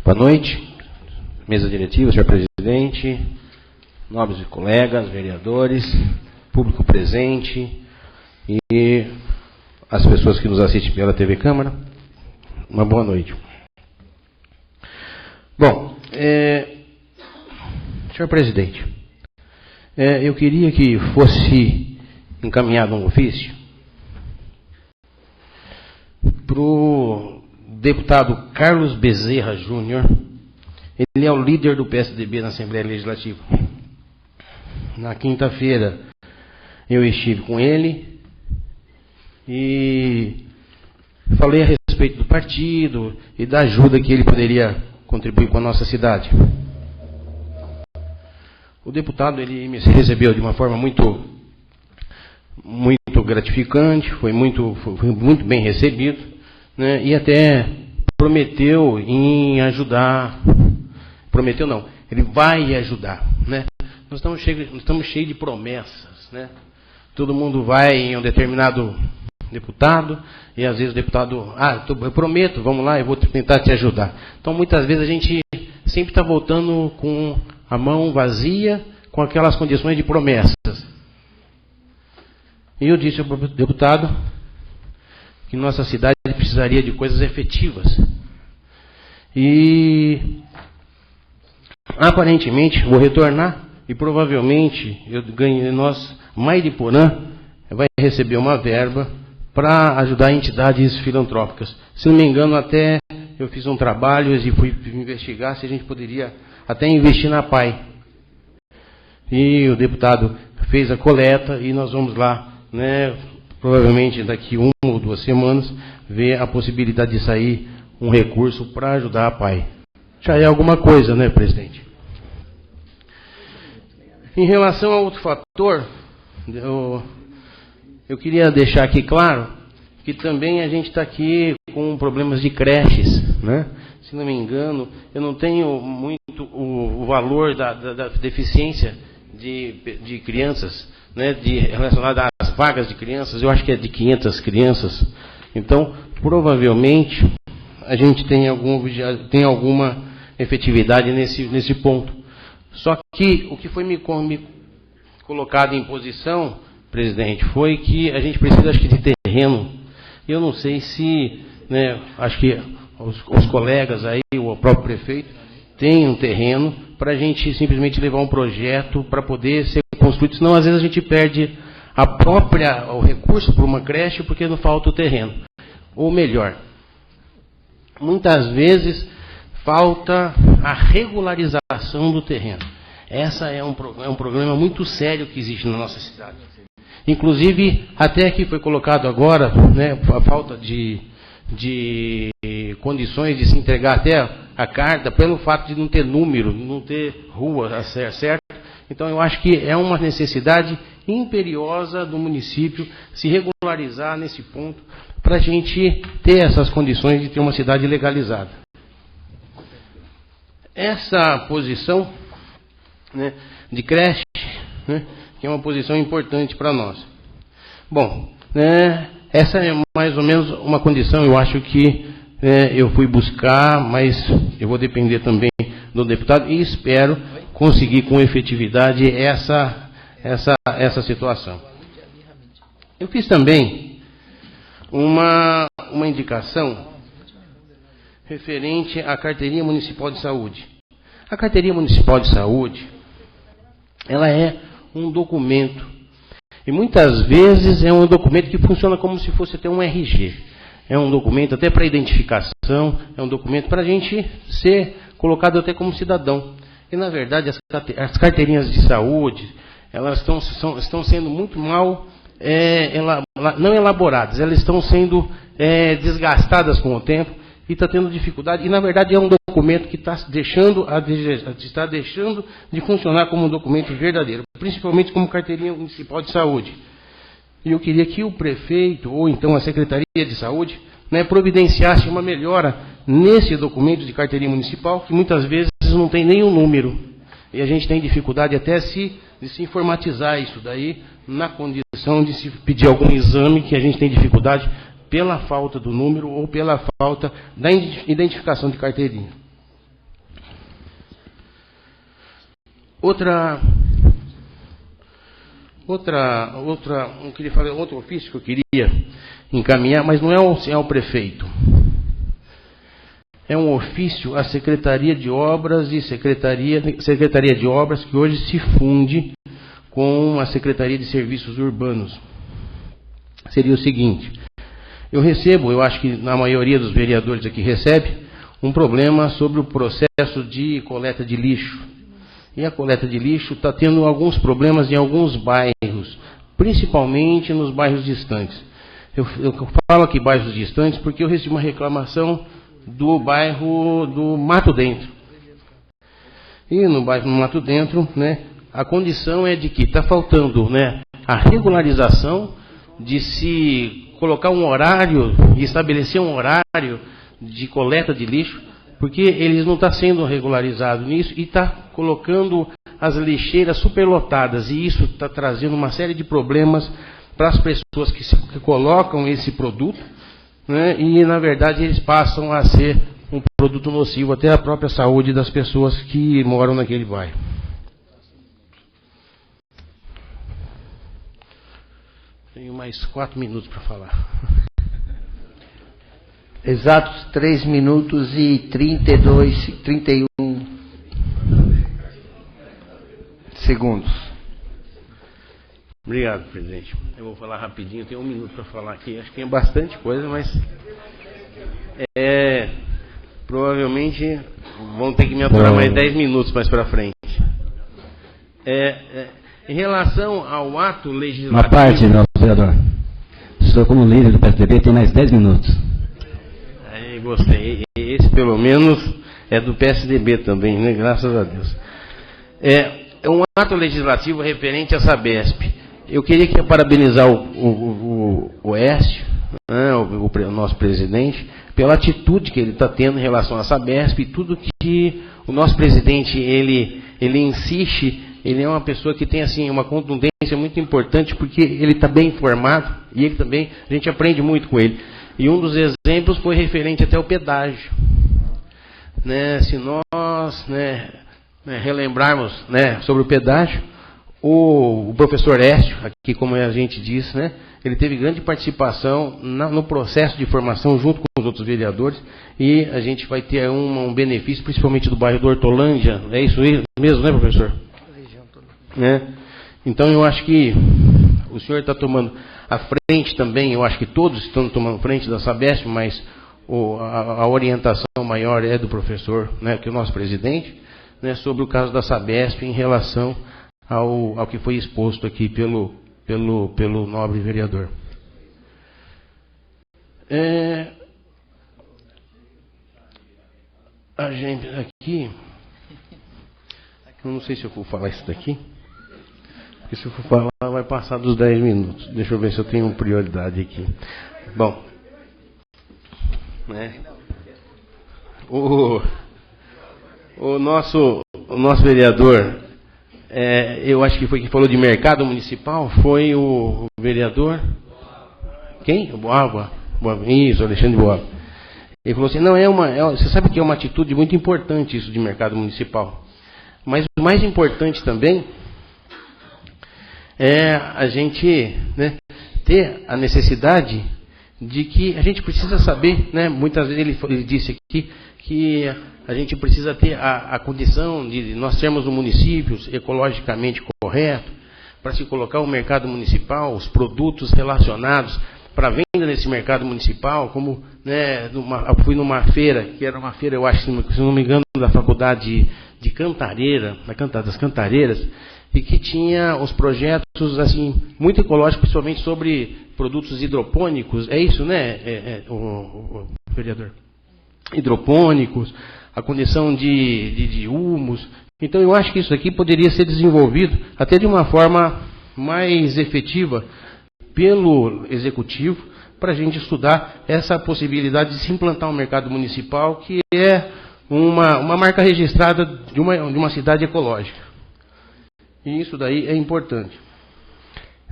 Boa noite, mesa diretiva, senhor presidente, nobres colegas, vereadores, público presente e as pessoas que nos assistem pela TV Câmara. Uma boa noite. Bom, senhor presidente, eu queria que fosse encaminhado um ofício para o deputado Carlos Bezerra Júnior. Ele é o líder do PSDB na Assembleia Legislativa. Na quinta-feira eu estive com ele e falei a respeito do partido e da ajuda que ele poderia contribuir com a nossa cidade. O deputado, ele me recebeu de uma forma muito gratificante, foi muito bem recebido, né, e até prometeu em ajudar. Prometeu não, ele vai ajudar, né? Nós estamos cheios de promessas, né? Todo mundo vai em um determinado deputado e às vezes o deputado, eu prometo, vamos lá, eu vou tentar te ajudar. Então muitas vezes a gente sempre está voltando com a mão vazia, com aquelas condições de promessas. E eu disse ao deputado que nossa cidade precisaria de coisas efetivas. E aparentemente vou retornar e provavelmente Mariporã vai receber uma verba para ajudar entidades filantrópicas. Se não me engano, até eu fiz um trabalho e fui investigar se a gente poderia até investir na PAI. E o deputado fez a coleta e nós vamos lá, né, provavelmente daqui 1 ou 2 semanas, ver a possibilidade de sair um recurso para ajudar a PAI. Já é alguma coisa, né, presidente? Em relação a outro fator, eu queria deixar aqui claro que também a gente está aqui com problemas de creches, né? Se não me engano, eu não tenho muito o valor da deficiência de crianças, né, relacionada às vagas de crianças. Eu acho que é de 500 crianças. Então, provavelmente, a gente tem alguma efetividade nesse ponto. Só que o que foi me colocado em posição, presidente, foi que a gente precisa, acho que, de terreno. Eu não sei se, né, acho que os colegas aí, o próprio prefeito, tem um terreno para a gente simplesmente levar um projeto para poder ser construído. Senão, às vezes, a gente perde o recurso para uma creche porque não falta o terreno. Ou melhor, muitas vezes falta a regularização do terreno. Essa é um problema muito sério que existe na nossa cidade. Inclusive, até que foi colocado agora, né, a falta de condições de se entregar até a carta, pelo fato de não ter número, não ter rua, certo? Então, eu acho que é uma necessidade imperiosa do município se regularizar nesse ponto, para a gente ter essas condições de ter uma cidade legalizada. Essa posição, né, de creche, né, que é uma posição importante para nós. Bom, né, essa é mais ou menos uma condição, eu acho que eu fui buscar, mas eu vou depender também do deputado e espero conseguir com efetividade essa situação. Eu fiz também uma indicação referente à Carteirinha Municipal de Saúde. A Carteirinha Municipal de Saúde, ela é um documento, e muitas vezes é um documento que funciona como se fosse até um RG. É um documento até para identificação, é um documento para a gente ser colocado até como cidadão. E, na verdade, as carteirinhas de saúde, elas estão sendo muito mal, não elaboradas, elas estão sendo desgastadas com o tempo e está tendo dificuldade. E, na verdade, é um documento que está deixando de funcionar como um documento verdadeiro, principalmente como Carteirinha Municipal de Saúde. E eu queria que o prefeito, ou então a Secretaria de Saúde, né, providenciasse uma melhora nesse documento de carteirinha municipal, que muitas vezes não tem nenhum número. E a gente tem dificuldade até de se informatizar isso daí, na condição de se pedir algum exame, que a gente tem dificuldade pela falta do número ou pela falta da identificação de carteirinha. Outro ofício que eu queria encaminhar, mas não é ao prefeito. É um ofício à Secretaria de Obras e Secretaria de Obras, que hoje se funde com a Secretaria de Serviços Urbanos. seria o seguinte: eu acho que na maioria dos vereadores aqui recebe, um problema sobre o processo de coleta de lixo. E a coleta de lixo está tendo alguns problemas em alguns bairros, principalmente nos bairros distantes. Eu falo aqui bairros distantes porque eu recebi uma reclamação do bairro do Mato Dentro. E no bairro do Mato Dentro, né, a condição é de que está faltando, né, a regularização de se colocar um horário, de estabelecer um horário de coleta de lixo, porque eles não estão sendo regularizados nisso e está colocando as lixeiras superlotadas, e isso está trazendo uma série de problemas para as pessoas que colocam esse produto, né, e na verdade eles passam a ser um produto nocivo até à própria saúde das pessoas que moram naquele bairro. Tenho mais 4 minutos para falar. Exatos 3 minutos e 31 segundos. Obrigado, presidente. Eu vou falar rapidinho, eu tenho 1 minuto para falar aqui. Acho que tem bastante coisa, mas provavelmente vão ter que me aturar mais 10 minutos mais para frente. Em relação ao ato legislativo... Uma parte, meu vereador. O senhor, como líder do PSDB, tem mais 10 minutos. Gostei. Esse, pelo menos, é do PSDB também, né? Graças a Deus. É um ato legislativo referente à Sabesp. Eu queria parabenizar o Écio, né, o nosso presidente, pela atitude que ele está tendo em relação à Sabesp, e tudo que o nosso presidente ele insiste. Ele é uma pessoa que tem assim uma contundência muito importante, porque ele está bem informado, e ele também, a gente aprende muito com ele. E um dos exemplos foi referente até ao pedágio. Né, se nós relembrarmos, né, sobre o pedágio, o professor Écio, aqui como a gente disse, né, ele teve grande participação no processo de formação junto com os outros vereadores, e a gente vai ter um benefício, principalmente do bairro do Hortolândia. É isso mesmo, né, professor? Né? Então eu acho que o senhor está tomando a frente também, eu acho que todos estão tomando frente da Sabesp, mas a orientação maior é do professor, né, que é o nosso presidente, né, sobre o caso da Sabesp em relação ao que foi exposto aqui pelo nobre vereador. A gente aqui, eu não sei se eu vou falar isso daqui, porque se eu for falar vai passar dos 10 minutos. Deixa eu ver se eu tenho prioridade aqui. Bom, né, o nosso vereador, eu acho que foi quem falou de mercado municipal, foi o vereador, quem? Boava. Isso, Alexandre Boava. Ele falou assim, você sabe que é uma atitude muito importante isso de mercado municipal, mas o mais importante também é a gente, né, ter a necessidade de que a gente precisa saber, né, muitas vezes ele disse aqui que a gente precisa ter a condição de nós termos um município ecologicamente correto, para se colocar o mercado municipal, os produtos relacionados para venda nesse mercado municipal, como, né, eu fui numa feira, que era uma feira, eu acho, se não me engano, da faculdade de Cantareira, das Cantareiras, e que tinha os projetos assim muito ecológicos, principalmente sobre produtos hidropônicos. É isso, né, o vereador? Hidropônicos, a condição de humus. Então eu acho que isso aqui poderia ser desenvolvido até de uma forma mais efetiva pelo executivo, para a gente estudar essa possibilidade de se implantar um mercado municipal que é uma marca registrada de uma cidade ecológica. E isso daí é importante.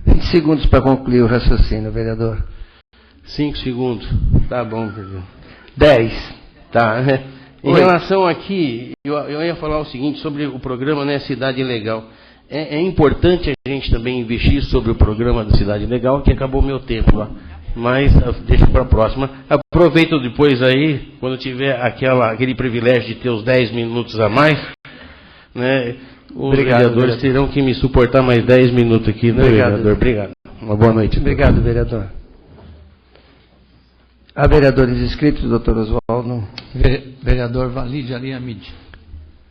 20 segundos para concluir o raciocínio, vereador. 5 segundos. Tá bom, presidente. 10. Tá. Em relação aqui, eu ia falar o seguinte sobre o programa, né, Cidade Legal. É importante a gente também investir sobre o programa da Cidade Legal, que acabou o meu tempo lá. Mas deixa para a próxima. Aproveito depois aí, quando tiver aquele privilégio de ter os 10 minutos a mais, né? Os vereadores terão que me suportar mais 10 minutos aqui, né, vereador? Obrigado. Uma boa noite. Obrigado, vereador. Há vereadores inscritos, doutor Oswaldo. Vereador Walid Ali Hamid.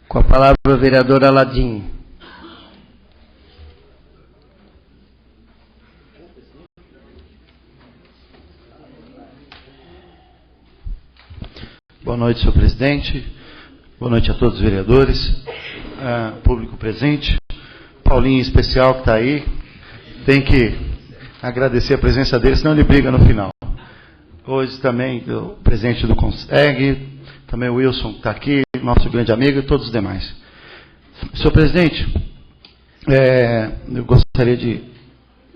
Com a palavra o vereador Aladim. Boa noite, senhor presidente. Boa noite a todos os vereadores, público presente. Paulinho em especial que está aí. Tem que agradecer a presença dele, senão ele briga no final. Hoje também o presidente do Conseg, também o Wilson que está aqui, nosso grande amigo e todos os demais. Senhor presidente, eu gostaria de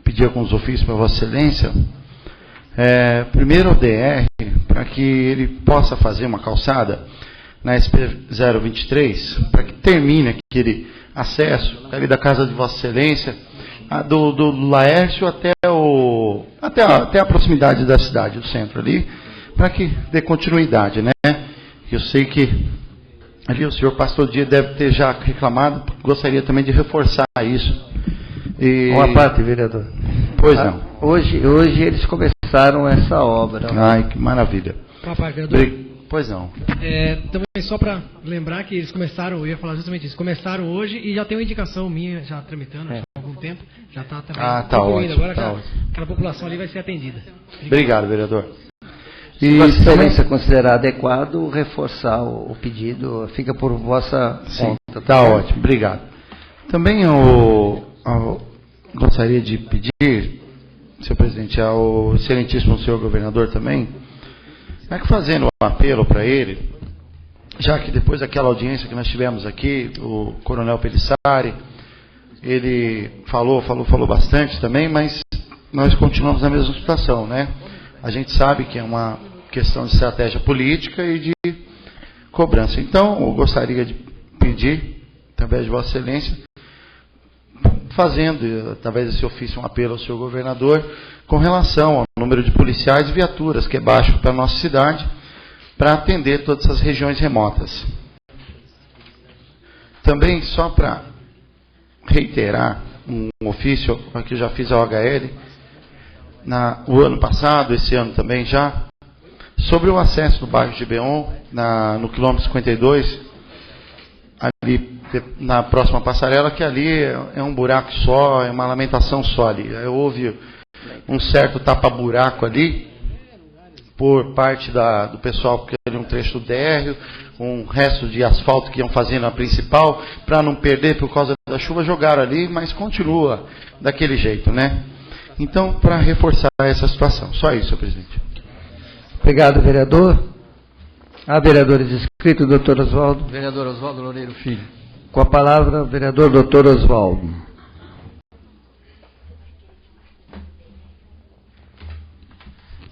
pedir alguns ofícios para Vossa Excelência. Primeiro o DR, para que ele possa fazer uma calçada na SP-023, para que termine aquele acesso ali da casa de Vossa Excelência, do Laércio até a proximidade da cidade, do centro ali, para que dê continuidade, né? Eu sei que ali o senhor pastor Dia deve ter já reclamado, gostaria também de reforçar isso. Uma parte, vereador. Pois não. Hoje eles começaram essa obra. Ai, que maravilha. Uma parte, vereador. Pois não. Também só para lembrar que eles começaram, eu ia falar justamente isso, começaram hoje e já tem uma indicação minha já tramitando há algum tempo, já está também ótimo, agora tá já, ótimo. aquela população ali vai ser atendida. Obrigado, vereador. Se Vossa Excelência considerar adequado, reforçar o pedido, fica por vossa conta. Está ótimo, obrigado. Também eu gostaria de pedir, senhor presidente, ao excelentíssimo senhor governador também, fazendo um apelo para ele, já que depois daquela audiência que nós tivemos aqui, o coronel Pelissari, ele falou bastante também, mas nós continuamos na mesma situação, né? A gente sabe que é uma questão de estratégia política e de cobrança. Então, eu gostaria de pedir, através de Vossa Excelência, fazendo, através desse ofício, um apelo ao senhor governador com relação ao número de policiais e viaturas, que é baixo para a nossa cidade, para atender todas essas regiões remotas. Também, só para reiterar um ofício, que eu já fiz ao HL, o ano passado, esse ano também já, sobre o acesso do bairro de Beon, no quilômetro 52, ali na próxima passarela, que ali é um buraco só, é uma lamentação só ali. Houve um certo tapa-buraco ali, por parte do pessoal, porque ali é um trecho do DR, um resto de asfalto que iam fazer na principal, para não perder por causa da chuva, jogaram ali, mas continua daquele jeito, né? Então, para reforçar essa situação. Só isso, senhor presidente. Obrigado, vereador. Há vereadores inscritos, doutor Oswaldo. Vereador Oswaldo Loureiro Filho. Com a palavra, vereador doutor Oswaldo.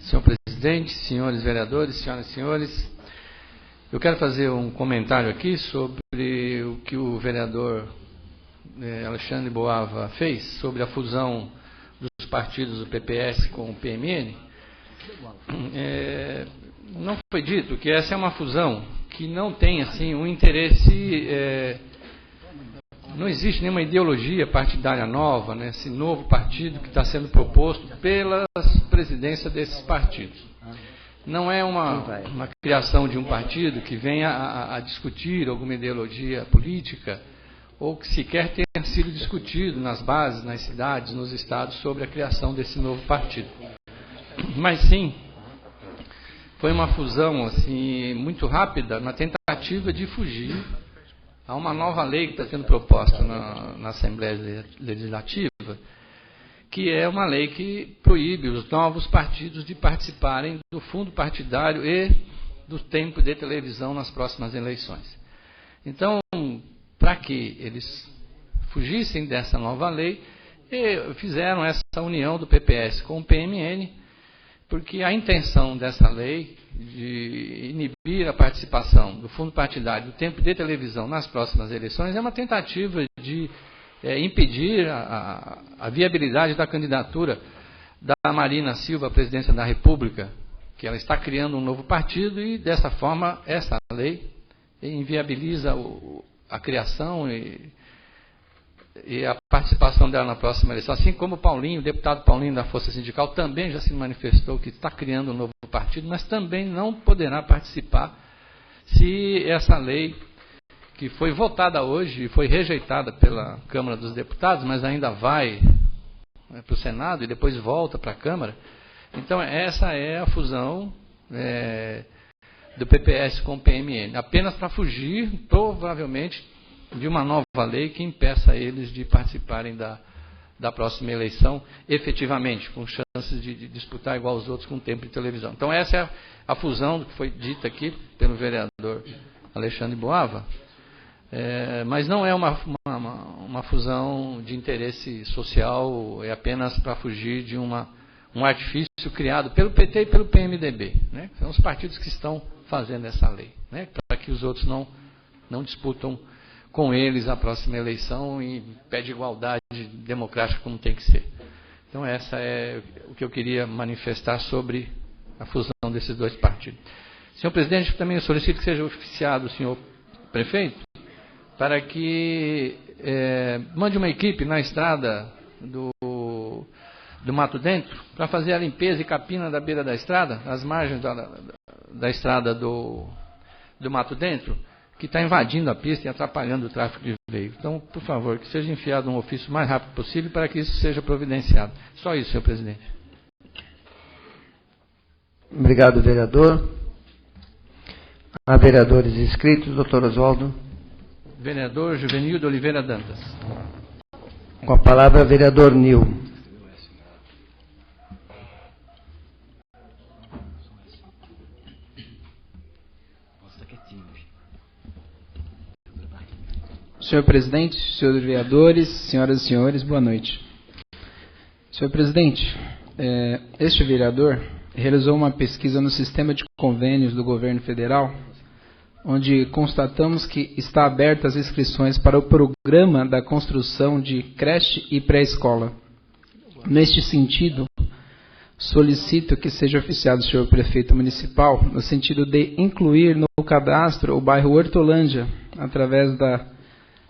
Senhor presidente, senhores vereadores, senhoras e senhores, eu quero fazer um comentário aqui sobre o que o vereador Alexandre Boava fez sobre a fusão dos partidos do PPS com o PMN. Não foi dito que essa é uma fusão que não tem assim um interesse, não existe nenhuma ideologia partidária nova, né, esse novo partido que está sendo proposto pelas presidências desses partidos. Não é uma criação de um partido que venha a discutir alguma ideologia política ou que sequer tenha sido discutido nas bases, nas cidades, nos estados sobre a criação desse novo partido. Mas sim, foi uma fusão assim, muito rápida na tentativa de fugir a uma nova lei que está sendo proposta na Assembleia Legislativa, que é uma lei que proíbe os novos partidos de participarem do fundo partidário e do tempo de televisão nas próximas eleições. Então, para que eles fugissem dessa nova lei, fizeram essa união do PPS com o PMN, porque a intenção dessa lei de inibir a participação do fundo partidário do tempo de televisão nas próximas eleições é uma tentativa de impedir a viabilidade da candidatura da Marina Silva à presidência da República, que ela está criando um novo partido e, dessa forma, essa lei inviabiliza a criação e a participação dela na próxima eleição, assim como o deputado Paulinho da Força Sindical também já se manifestou que está criando um novo partido, mas também não poderá participar se essa lei que foi votada hoje e foi rejeitada pela Câmara dos Deputados, mas ainda vai para o Senado e depois volta para a Câmara. Então essa é a fusão do PPS com o PMN, apenas para fugir, provavelmente, de uma nova lei que impeça eles de participarem da próxima eleição, efetivamente, com chances de disputar igual aos outros com tempo de televisão. Então essa é a fusão que foi dita aqui pelo vereador Alexandre Boava, mas não é uma fusão de interesse social, é apenas para fugir de um artifício criado pelo PT e pelo PMDB, né? São os partidos que estão fazendo essa lei, né? Para que os outros não disputam com eles a próxima eleição e pede igualdade democrática como tem que ser. Então essa é o que eu queria manifestar sobre a fusão desses dois partidos. Senhor presidente, também eu solicito que seja oficiado o senhor prefeito para que mande uma equipe na estrada do Mato Dentro para fazer a limpeza e capina da beira da estrada, as margens da estrada do Mato Dentro, que está invadindo a pista e atrapalhando o tráfego de veículos. Então, por favor, que seja enviado um ofício o mais rápido possível para que isso seja providenciado. Só isso, senhor presidente. Obrigado, vereador. Há vereadores inscritos, doutor Oswaldo. Vereador Juvenildo Oliveira Dantas. Com a palavra, vereador Nil. Senhor presidente, senhores vereadores, senhoras e senhores, boa noite. Senhor presidente, este vereador realizou uma pesquisa no sistema de convênios do governo federal, onde constatamos que está abertas as inscrições para o programa da construção de creche e pré-escola. Neste sentido, solicito que seja oficiado o senhor prefeito municipal, no sentido de incluir no cadastro o bairro Hortolândia, através da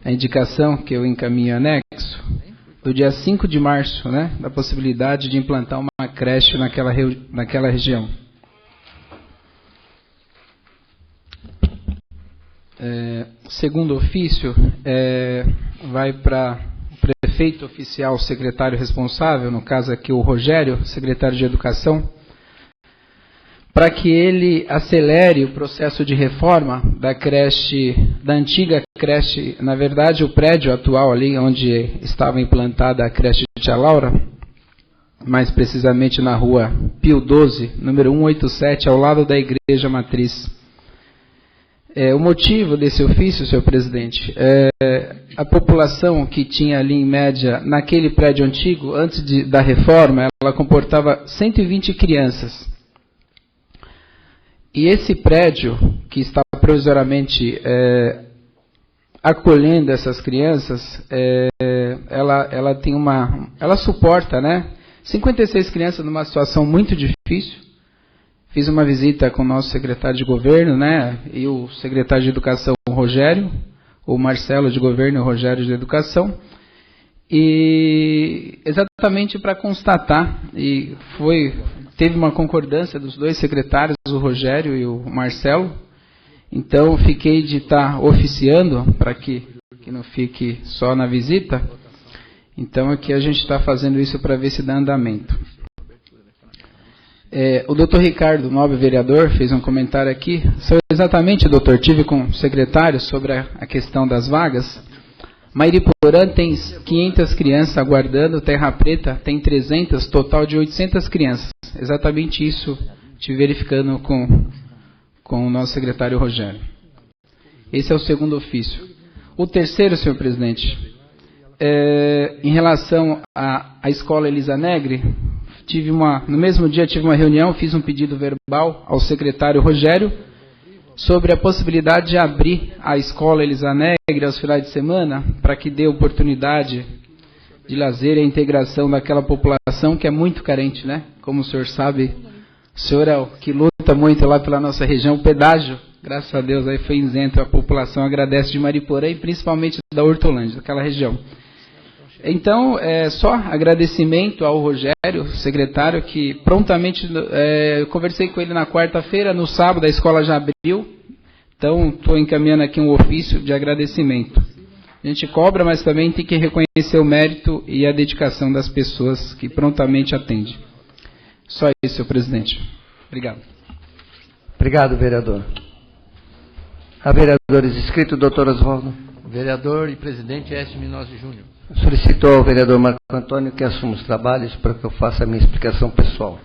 indicação que eu encaminho anexo, do dia 5 de março, né, da possibilidade de implantar uma creche naquela região. Segundo ofício, vai para o prefeito oficial, secretário responsável, no caso aqui o Rogério, secretário de Educação, para que ele acelere o processo de reforma da antiga creche, na verdade o prédio atual ali onde estava implantada a creche de Tia Laura, mais precisamente na rua Pio 12, número 187, ao lado da Igreja Matriz. O motivo desse ofício, senhor presidente, a população que tinha ali em média, naquele prédio antigo, antes da reforma, ela comportava 120 crianças. E esse prédio, que está provisoriamente acolhendo essas crianças, ela suporta, né, 56 crianças numa situação muito difícil. Fiz uma visita com o nosso secretário de governo, né, e o secretário de educação, o Rogério, o Marcelo de governo e o Rogério de educação, e exatamente para constatar, e teve uma concordância dos dois secretários, o Rogério e o Marcelo. Então fiquei de estar oficiando, para que não fique só na visita. Então aqui a gente está fazendo isso para ver se dá andamento. O doutor Ricardo, nobre vereador, fez um comentário aqui. Exatamente, doutor, tive com o secretário sobre a questão das vagas. Mariporã tem 500 crianças aguardando, Terra Preta tem 300, total de 800 crianças. Exatamente isso, estive verificando com o nosso secretário Rogério. Esse é o segundo ofício. O terceiro, senhor presidente, em relação à escola Elisa Negre, no mesmo dia tive uma reunião, fiz um pedido verbal ao secretário Rogério sobre a possibilidade de abrir a escola Elisa Negre aos finais de semana, para que dê oportunidade de lazer e a integração daquela população que é muito carente, né? Como o senhor sabe, o senhor é o que luta muito lá pela nossa região, o pedágio, graças a Deus, aí foi isento, a população agradece de Mariporã e principalmente da Hortolândia, daquela região. Então, só agradecimento ao Rogério, secretário, que prontamente, eu conversei com ele na quarta-feira, no sábado a escola já abriu, então estou encaminhando aqui um ofício de agradecimento. A gente cobra, mas também tem que reconhecer o mérito e a dedicação das pessoas que prontamente atendem. Só isso, senhor presidente. Obrigado. Obrigado, vereador. A vereadores inscrito, doutor Oswaldo. Vereador e presidente Écio Minozzi Júnior. Solicitou ao vereador Marco Antônio que assuma os trabalhos para que eu faça a minha explicação pessoal.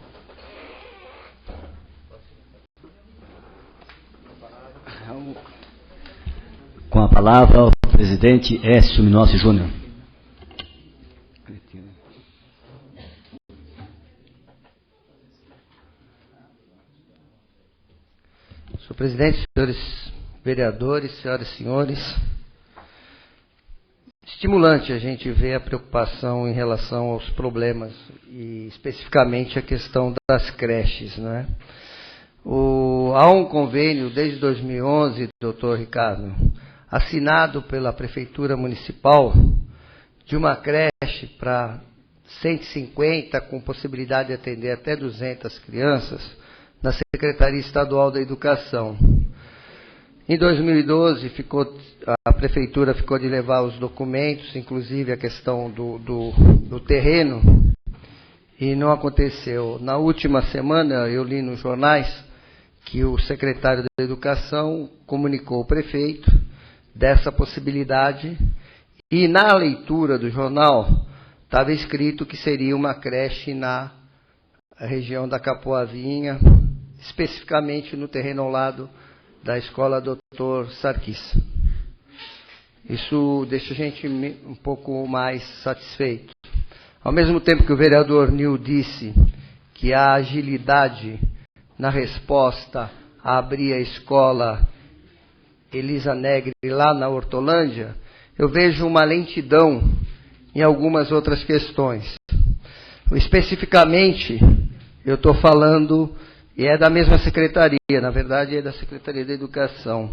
Com a palavra, o presidente Écio Minozzi Júnior. Senhor presidente, senhores vereadores, senhoras e senhores, estimulante a gente ver a preocupação em relação aos problemas e especificamente a questão das creches, né? Há um convênio desde 2011, doutor Ricardo, assinado pela Prefeitura Municipal de uma creche para 150, com possibilidade de atender até 200 crianças, na Secretaria Estadual da Educação. Em 2012, a Prefeitura ficou de levar os documentos, inclusive a questão do terreno, e não aconteceu. Na última semana, eu li nos jornais que o secretário da Educação comunicou ao prefeito dessa possibilidade, e na leitura do jornal estava escrito que seria uma creche na região da Capoavinha, especificamente no terreno ao lado da escola Dr. Sarkis. Isso deixa a gente um pouco mais satisfeito. Ao mesmo tempo que o vereador Nil disse que a agilidade na resposta a abrir a escola Elisa Negri lá na Hortolândia, eu vejo uma lentidão em algumas outras questões. Especificamente, eu estou falando, e é da mesma secretaria, na verdade é da Secretaria da Educação.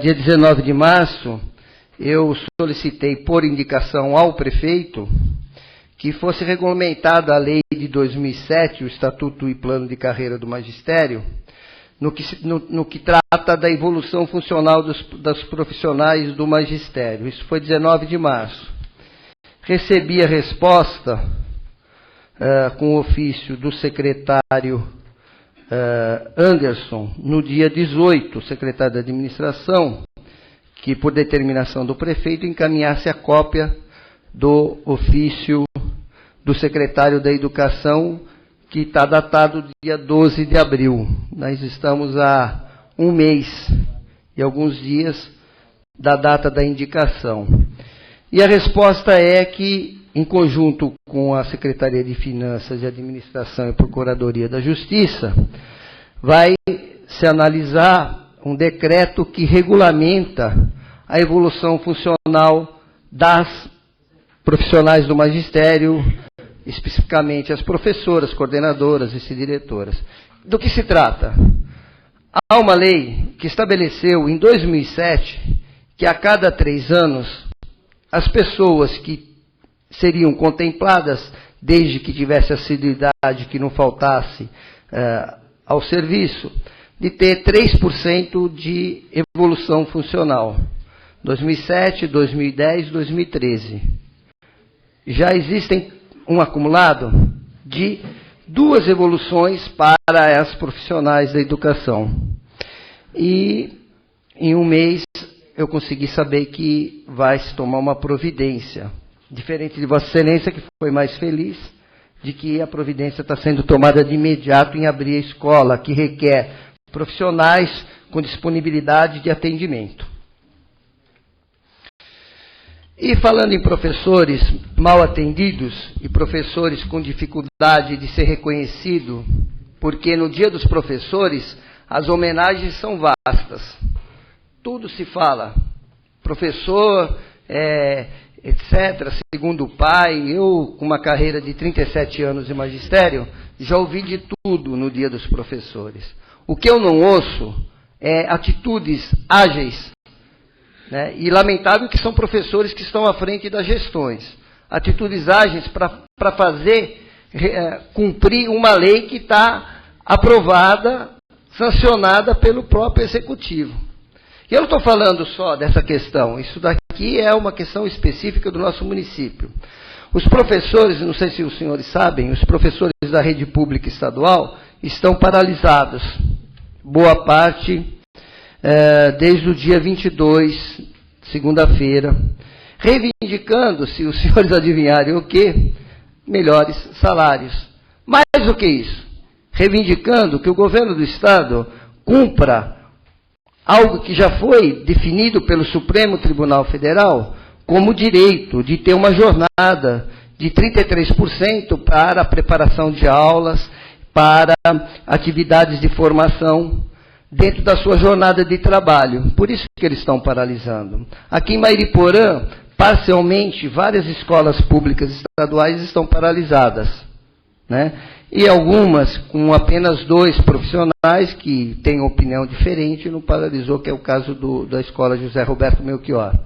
Dia 19 de março, eu solicitei por indicação ao prefeito que fosse regulamentada a lei de 2007, o Estatuto e Plano de Carreira do Magistério, no que trata da evolução funcional dos profissionais do magistério. Isso foi 19 de março. Recebi a resposta com o ofício do secretário Anderson, no dia 18, secretário da Administração, que por determinação do prefeito encaminhasse a cópia do ofício do secretário da Educação, que está datado dia 12 de abril. Nós estamos há um mês e alguns dias da data da indicação. E a resposta é que, em conjunto com a Secretaria de Finanças, de Administração e Procuradoria da Justiça, vai se analisar um decreto que regulamenta a evolução funcional das profissionais do magistério, especificamente as professoras, coordenadoras e diretoras. Do que se trata? Há uma lei que estabeleceu em 2007 que a cada 3 anos as pessoas que seriam contempladas, desde que tivesse assiduidade, que não faltasse ao serviço, de ter 3% de evolução funcional. 2007, 2010, 2013. Já existem um acumulado de 2 evoluções para as profissionais da educação. E em um mês eu consegui saber que vai se tomar uma providência. Diferente de Vossa Excelência, que foi mais feliz, de que a providência está sendo tomada de imediato em abrir a escola, que requer profissionais com disponibilidade de atendimento. E falando em professores mal atendidos e professores com dificuldade de ser reconhecido, porque no Dia dos Professores as homenagens são vastas. Tudo se fala. Professor, etc., segundo o pai, eu com uma carreira de 37 anos de magistério, já ouvi de tudo no Dia dos Professores. O que eu não ouço é atitudes ágeis né? E lamentável que são professores que estão à frente das gestões. Atitudes ágeis para fazer cumprir uma lei que está aprovada, sancionada pelo próprio Executivo. E eu não estou falando só dessa questão, isso daqui é uma questão específica do nosso município. Os professores, não sei se os senhores sabem, os professores da rede pública estadual estão paralisados, boa parte, desde o dia 22, segunda-feira, reivindicando, se os senhores adivinharem o quê, melhores salários. Mais do que isso, reivindicando que o governo do Estado cumpra algo que já foi definido pelo Supremo Tribunal Federal como direito de ter uma jornada de 33% para a preparação de aulas, para atividades de formação dentro da sua jornada de trabalho. Por isso que eles estão paralisando. Aqui em Mairiporã, parcialmente, várias escolas públicas estaduais estão paralisadas, né? E algumas com apenas 2 profissionais que têm opinião diferente, não paralisou, que é o caso da escola José Roberto Melchior.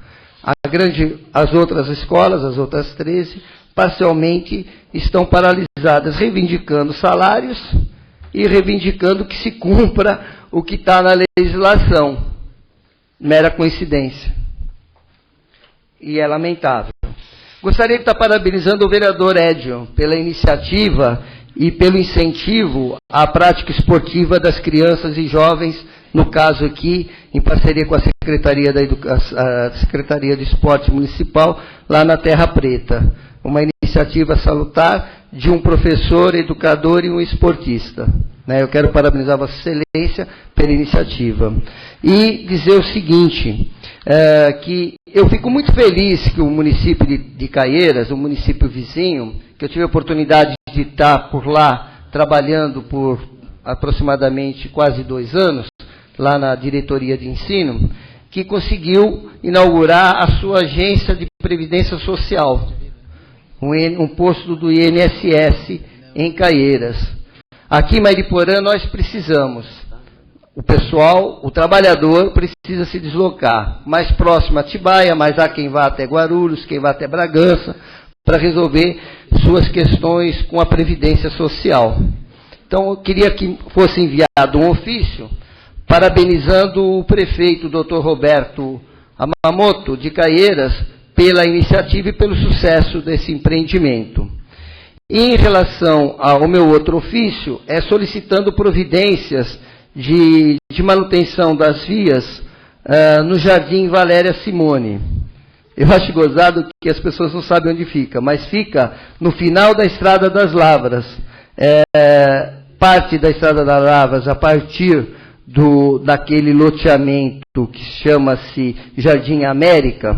As outras escolas, as outras 13, parcialmente estão paralisadas, reivindicando salários e reivindicando que se cumpra o que está na legislação. Mera coincidência. E é lamentável. Gostaria de estar parabenizando o vereador Edson pela iniciativa e pelo incentivo à prática esportiva das crianças e jovens, no caso aqui, em parceria com a Secretaria a Secretaria de Esporte Municipal, lá na Terra Preta. Uma iniciativa salutar de um professor, educador e um esportista. Eu quero parabenizar Vossa Excelência pela iniciativa. E dizer o seguinte, que eu fico muito feliz que o município de Caieiras, o município vizinho, que eu tive a oportunidade de estar por lá, trabalhando por aproximadamente quase 2 anos, lá na diretoria de ensino, que conseguiu inaugurar a sua agência de previdência social, um posto do INSS em Caieiras. Aqui em Mairiporã nós precisamos, o pessoal, o trabalhador precisa se deslocar mais próximo a Atibaia, mas há quem vá até Guarulhos, quem vá até Bragança, para resolver suas questões com a Previdência Social. Então, eu queria que fosse enviado um ofício parabenizando o prefeito, Dr. Roberto Amamoto, de Caieiras, pela iniciativa e pelo sucesso desse empreendimento. Em relação ao meu outro ofício, é solicitando providências de manutenção das vias no Jardim Valéria Simone. Eu acho gozado que as pessoas não sabem onde fica, mas fica no final da Estrada das Lavras. Parte da Estrada das Lavras, a partir daquele loteamento que chama-se Jardim América,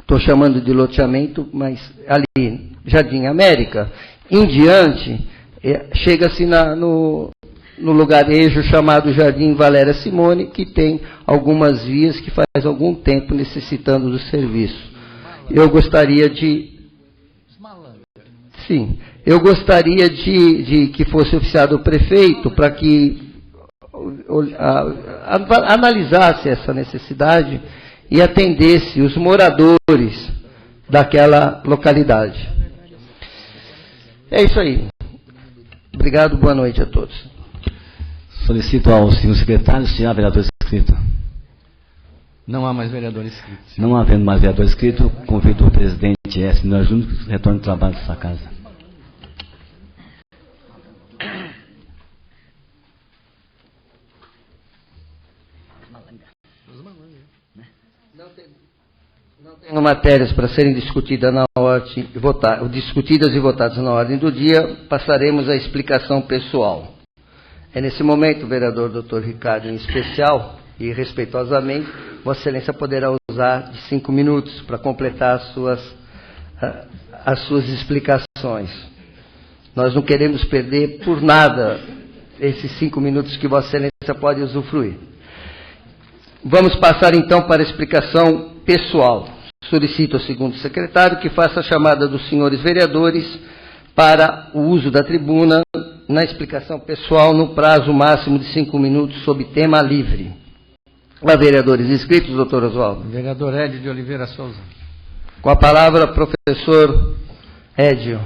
estou chamando de loteamento, mas ali, Jardim América, em diante, chega-se no lugarejo chamado Jardim Valéria Simone, que tem algumas vias que faz algum tempo necessitando do serviço. Eu gostaria de... Sim, eu gostaria de que fosse oficiado o prefeito para que analisasse essa necessidade e atendesse os moradores daquela localidade. É isso aí. Obrigado, boa noite a todos. Solicito ao senhor secretário, se há vereador inscrito. Não há mais vereador inscrito. Não havendo mais vereador inscrito, convido o presidente S. Miller Júnior que retorne ao trabalho dessa casa. Não tenho matérias para serem discutidas e votadas na ordem do dia, passaremos à explicação pessoal. É nesse momento, vereador Dr. Ricardo, em especial e respeitosamente, Vossa Excelência poderá usar de 5 minutos para completar as suas explicações. Nós não queremos perder por nada esses 5 minutos que Vossa Excelência pode usufruir. Vamos passar então para a explicação pessoal. Solicito ao segundo secretário que faça a chamada dos senhores vereadores para o uso da tribuna na explicação pessoal no prazo máximo de 5 minutos sob tema livre. Vereadores inscritos, doutor Oswaldo. Vereador Edio de Oliveira Souza. Com a palavra, professor Edio.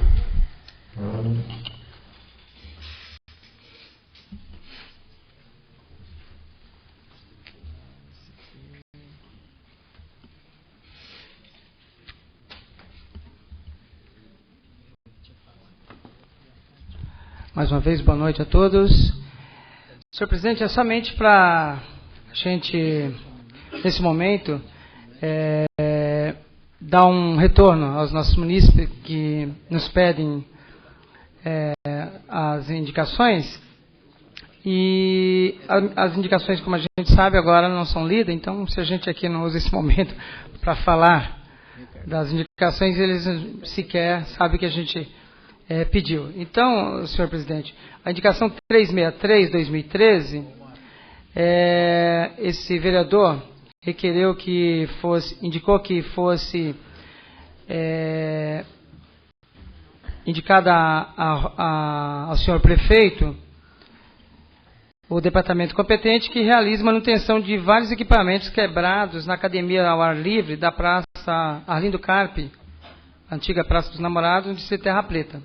Mais uma vez, boa noite a todos. Senhor presidente, é somente para a gente, nesse momento, dar um retorno aos nossos munícipes que nos pedem as indicações. E as indicações, como a gente sabe, agora não são lidas, então se a gente aqui não usa esse momento para falar das indicações, eles sequer sabem que a gente pediu. Então, senhor presidente, a indicação 363/2013, esse vereador requereu que indicou que fosse indicada ao senhor prefeito o departamento competente que realiza manutenção de vários equipamentos quebrados na academia ao ar livre da Praça Arlindo Carpe, antiga Praça dos Namorados, no distrito de Terra Preta.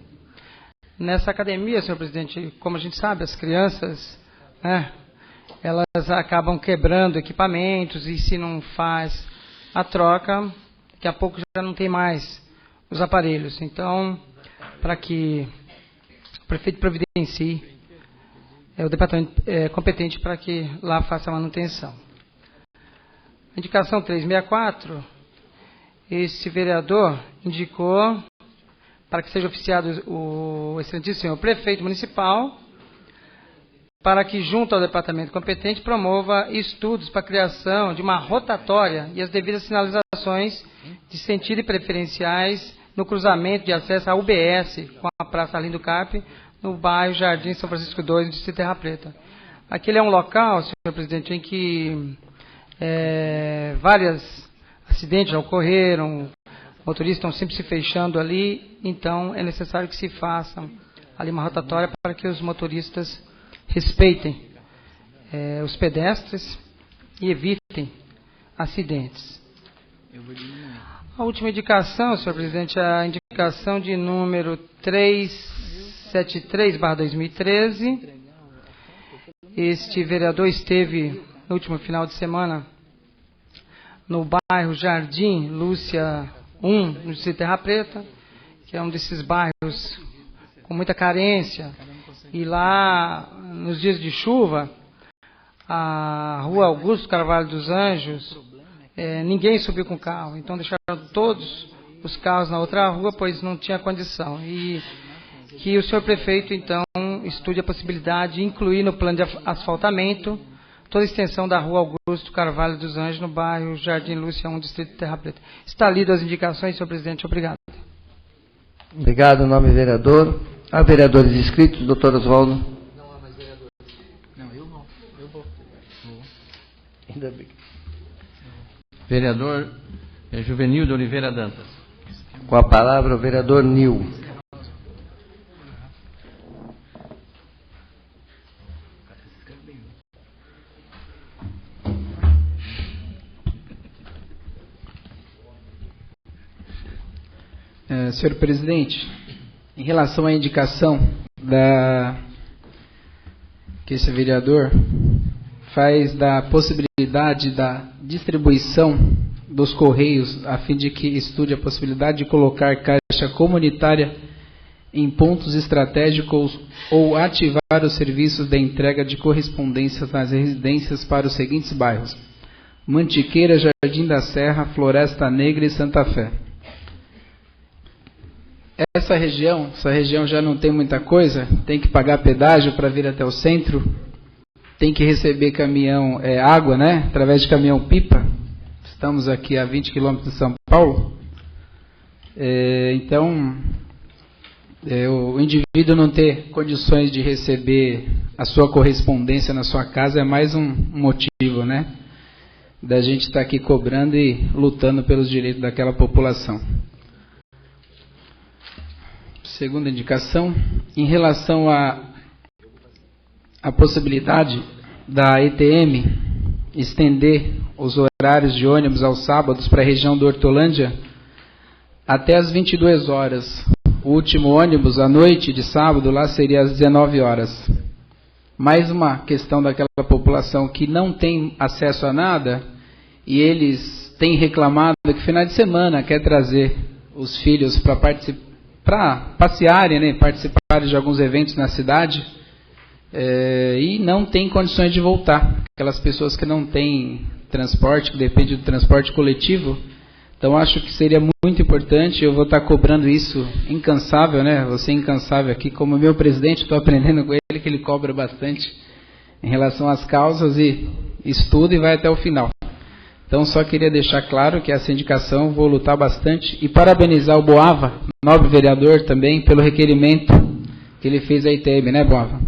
Nessa academia, senhor presidente, como a gente sabe, as crianças, elas acabam quebrando equipamentos e se não faz a troca, daqui a pouco já não tem mais os aparelhos. Então, para que o prefeito providencie, o departamento competente para que lá faça a manutenção. Indicação 364, esse vereador indicou para que seja oficiado o excelentíssimo senhor prefeito municipal, para que, junto ao departamento competente, promova estudos para a criação de uma rotatória e as devidas sinalizações de sentido e preferenciais no cruzamento de acesso à UBS com a Praça Arlindo Carpe, no bairro Jardim São Francisco II, no distrito de Terra Preta. Aquele é um local, senhor presidente, em que vários acidentes já ocorreram, motoristas estão sempre se fechando ali, então é necessário que se faça ali uma rotatória para que os motoristas respeitem os pedestres e evitem acidentes. A última indicação, senhor presidente, é a indicação de número 373/2013. Este vereador esteve no último final de semana no bairro Jardim Lúcia 1, no distrito de Terra Preta, que é um desses bairros com muita carência. E lá, nos dias de chuva, a rua Augusto Carvalho dos Anjos, ninguém subiu com carro. Então deixaram todos os carros na outra rua, pois não tinha condição. E que o senhor prefeito, então, estude a possibilidade de incluir no plano de asfaltamento toda a extensão da rua Augusto Carvalho dos Anjos, no bairro Jardim Lúcia 1, distrito de Terra Preta. Está lido as indicações, senhor presidente. Obrigado. Obrigado, nome vereador. Há vereadores inscritos, doutor Oswaldo? Não há mais vereadores. Não, eu não. Eu vou. Ainda bem. Vereador Juvenil de Oliveira Dantas. Com a palavra, o vereador Nil. Senhor presidente, em relação à indicação que esse vereador faz da possibilidade da distribuição dos Correios, a fim de que estude a possibilidade de colocar caixa comunitária em pontos estratégicos ou ativar os serviços de entrega de correspondências nas residências para os seguintes bairros: Mantiqueira, Jardim da Serra, Floresta Negra e Santa Fé. Essa região já não tem muita coisa, tem que pagar pedágio para vir até o centro, tem que receber caminhão, água, né, através de caminhão-pipa. Estamos aqui a 20 quilômetros de São Paulo. Então, o indivíduo não ter condições de receber a sua correspondência na sua casa é mais um motivo, né, da gente estar aqui cobrando e lutando pelos direitos daquela população. Segunda indicação, em relação à possibilidade da ETM estender os horários de ônibus aos sábados para a região do Hortolândia até as 22 horas. O último ônibus à noite de sábado lá seria às 19 horas. Mais uma questão daquela população que não tem acesso a nada, e eles têm reclamado que final de semana quer trazer os filhos para passearem, né, participarem de alguns eventos na cidade, e não tem condições de voltar. Aquelas pessoas que não têm transporte, que dependem do transporte coletivo. Então, acho que seria muito importante, eu vou estar cobrando isso incansável, né? Você incansável aqui, como meu presidente, estou aprendendo com ele que ele cobra bastante em relação às causas, e estuda e vai até o final. Então, só queria deixar claro que essa indicação vou lutar bastante, e parabenizar o Boava, nobre vereador também, pelo requerimento que ele fez à ITM, né, Boava?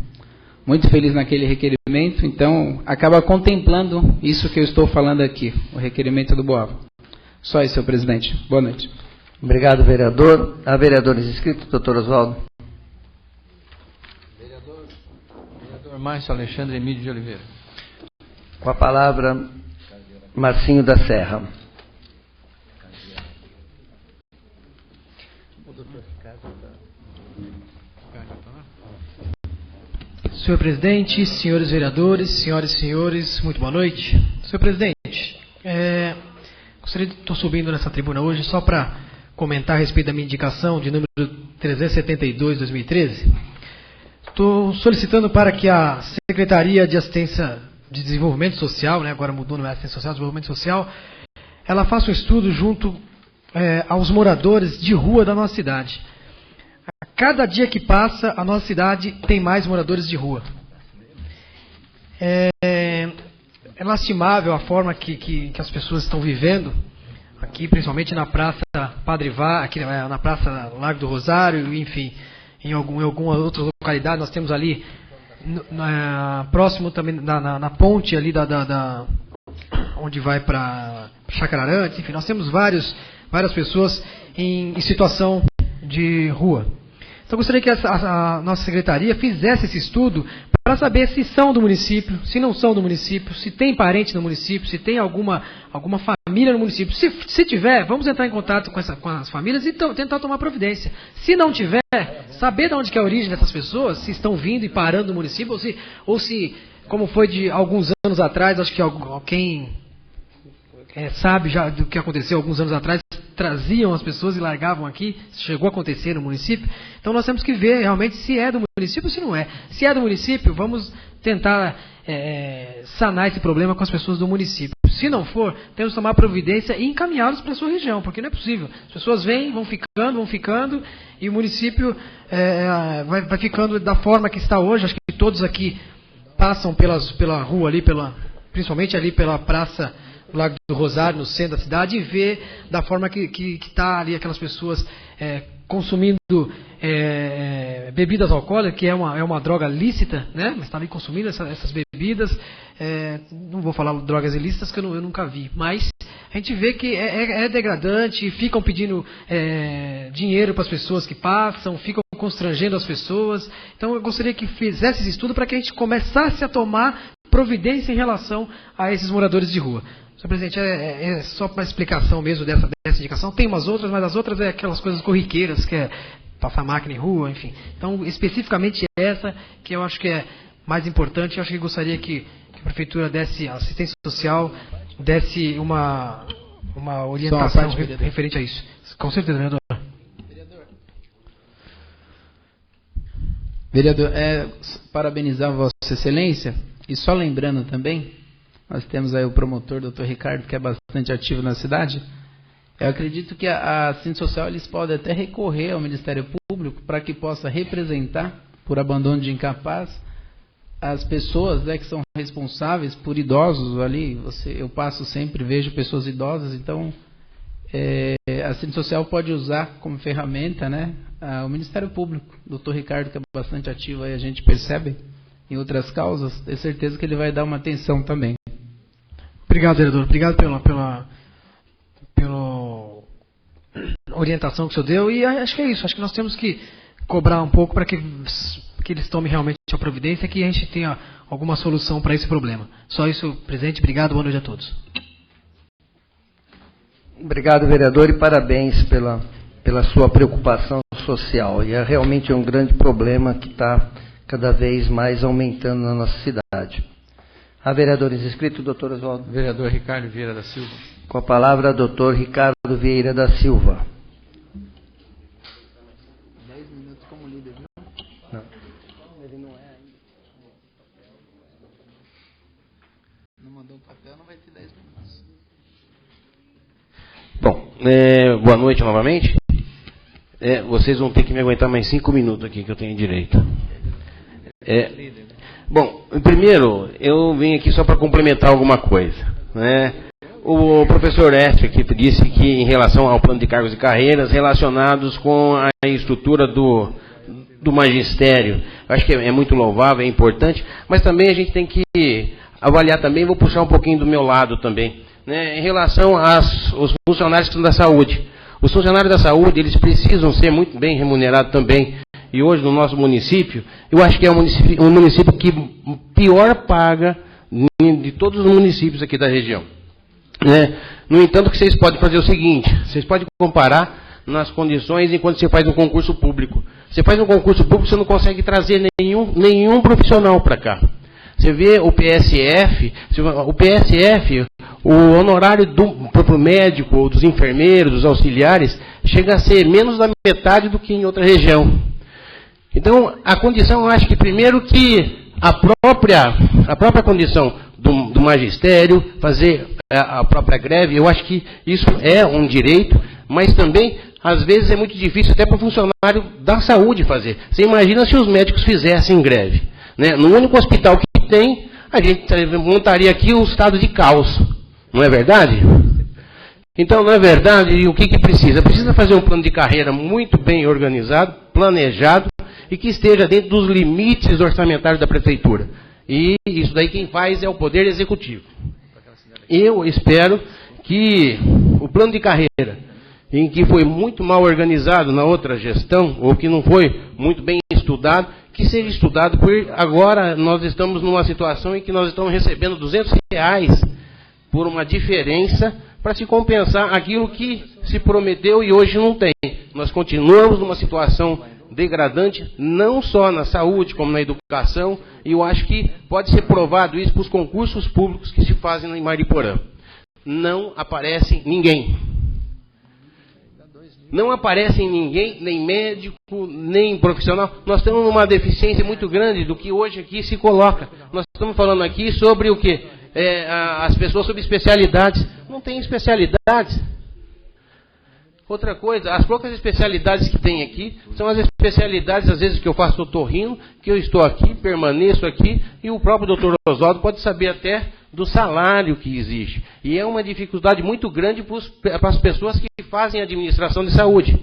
Muito feliz naquele requerimento, então acaba contemplando isso que eu estou falando aqui, o requerimento do Boava. Só isso, senhor presidente. Boa noite. Obrigado, vereador. Há vereadores inscritos, doutor Oswaldo. Vereador Márcio Alexandre Emílio de Oliveira. Com a palavra, Marcinho da Serra. Senhor presidente, senhores vereadores, senhoras e senhores, muito boa noite. Senhor presidente, estou subindo nessa tribuna hoje só para comentar a respeito da minha indicação de número 372/2013. Estou solicitando para que a Secretaria de Assistência de Desenvolvimento Social, né, agora mudou, não é Assistência Social, Desenvolvimento Social, ela faça um estudo junto aos moradores de rua da nossa cidade. A cada dia que passa, a nossa cidade tem mais moradores de rua. É lastimável a forma que as pessoas estão vivendo, aqui principalmente na Praça Padre Vá, aqui na Praça Lago do Rosário, enfim, em alguma outra localidade. Nós temos ali, próximo também, na ponte ali onde vai para Chacararante, enfim, nós temos várias pessoas em situação de rua. Então, eu gostaria que a nossa secretaria fizesse esse estudo para saber se são do município, se não são do município, se tem parente no município, se tem alguma família no município. Se tiver, vamos entrar em contato com as famílias e tentar tomar providência. Se não tiver, saber de onde que é a origem dessas pessoas, se estão vindo e parando no município, ou se como foi de alguns anos atrás, acho que quem sabe já do que aconteceu alguns anos atrás, traziam as pessoas e largavam aqui, chegou a acontecer no município. Então nós temos que ver realmente se é do município ou se não é. Se é do município, vamos tentar sanar esse problema com as pessoas do município. Se não for, temos que tomar providência e encaminhá-los para a sua região, porque não é possível. As pessoas vêm, vão ficando, e o município vai ficando da forma que está hoje. Acho que todos aqui passam pela rua ali, principalmente ali pela Praça do Lago do Rosário, no centro da cidade, e ver da forma que está ali aquelas pessoas consumindo bebidas alcoólicas, que é uma droga lícita, né? Mas está ali consumindo essas bebidas. Não vou falar drogas ilícitas, que eu nunca vi, mas a gente vê que é degradante, ficam pedindo dinheiro para as pessoas que passam, ficam constrangendo as pessoas. Então eu gostaria que fizesse esse estudo para que a gente começasse a tomar providência em relação a esses moradores de rua. Senhor presidente, é só para explicação mesmo dessa indicação. Tem umas outras, mas as outras é aquelas coisas corriqueiras, que é passar máquina em rua, enfim. Então, especificamente essa, que eu acho que é mais importante, eu acho que gostaria que a Prefeitura desse, a assistência social, desse uma orientação referente a isso. Com certeza, vereador. Vereador, parabenizar Vossa Excelência, e só lembrando também, nós temos aí o promotor, doutor Ricardo, que é bastante ativo na cidade. Eu acredito que a assistência social, eles podem até recorrer ao Ministério Público para que possa representar, por abandono de incapaz, as pessoas, né, que são responsáveis por idosos ali. Eu passo sempre, vejo pessoas idosas, então a assistência social pode usar como ferramenta, né, o Ministério Público. O doutor Ricardo, que é bastante ativo aí, a gente percebe em outras causas, tenho certeza que ele vai dar uma atenção também. Obrigado, vereador. Obrigado pela orientação que o senhor deu. E acho que é isso. Acho que nós temos que cobrar um pouco para que que eles tomem realmente a providência, que a gente tenha alguma solução para esse problema. Só isso, presidente. Obrigado, boa noite a todos. Obrigado, vereador, e parabéns pela sua preocupação social. E é realmente um grande problema que está cada vez mais aumentando na nossa cidade. Há vereadores inscritos, doutor Oswaldo? Vereador Ricardo Vieira da Silva. Com a palavra, doutor Ricardo Vieira da Silva. 10 minutos como líder, viu? Não. Ele não é ainda. Não mandou um papel, não vai ter 10 minutos. Bom, boa noite novamente. Vocês vão ter que me aguentar mais 5 minutos aqui que eu tenho direito. Bom, primeiro, eu vim aqui só para complementar alguma coisa, né? O professor Estre aqui disse que em relação ao plano de cargos e carreiras relacionados com a estrutura do magistério, acho que é muito louvável, é importante, mas também a gente tem que avaliar também, vou puxar um pouquinho do meu lado também, né, em relação aos funcionários que são da saúde. Os funcionários da saúde, eles precisam ser muito bem remunerados também. E hoje no nosso município, eu acho que é um município que pior paga de todos os municípios aqui da região. Né? No entanto, que vocês podem fazer o seguinte, vocês podem comparar nas condições enquanto você faz um concurso público. Você faz um concurso público, você não consegue trazer nenhum profissional para cá. Você vê o PSF, o honorário do próprio médico, ou dos enfermeiros, dos auxiliares, chega a ser menos da metade do que em outra região. Então, a condição, eu acho que primeiro que a própria condição do magistério, fazer a própria greve, eu acho que isso é um direito, mas também, às vezes, é muito difícil até para o funcionário da saúde fazer. Você imagina se os médicos fizessem greve. Né? No único hospital que tem, a gente montaria aqui o estado de caos. Não é verdade? Então, não é verdade? E o que precisa? Precisa fazer um plano de carreira muito bem organizado, planejado, e que esteja dentro dos limites orçamentários da prefeitura. E isso daí quem faz é o Poder Executivo. Eu espero que o plano de carreira, em que foi muito mal organizado na outra gestão, ou que não foi muito bem estudado, que seja estudado, porque agora nós estamos numa situação em que nós estamos recebendo R$200 por uma diferença para se compensar aquilo que se prometeu e hoje não tem. Nós continuamos numa situação degradante, não só na saúde, como na educação, e eu acho que pode ser provado isso para os concursos públicos que se fazem em Mariporã. Não aparece ninguém. Não aparece ninguém, nem médico, nem profissional. Nós estamos numa deficiência muito grande do que hoje aqui se coloca. Nós estamos falando aqui sobre o quê? As pessoas sobre especialidades. Não tem especialidades. Outra coisa, as poucas especialidades que tem aqui são as especialidades, às vezes, que eu faço otorrino, que eu estou aqui, permaneço aqui, e o próprio doutor Oswaldo pode saber até do salário que existe. E é uma dificuldade muito grande para as pessoas que fazem administração de saúde.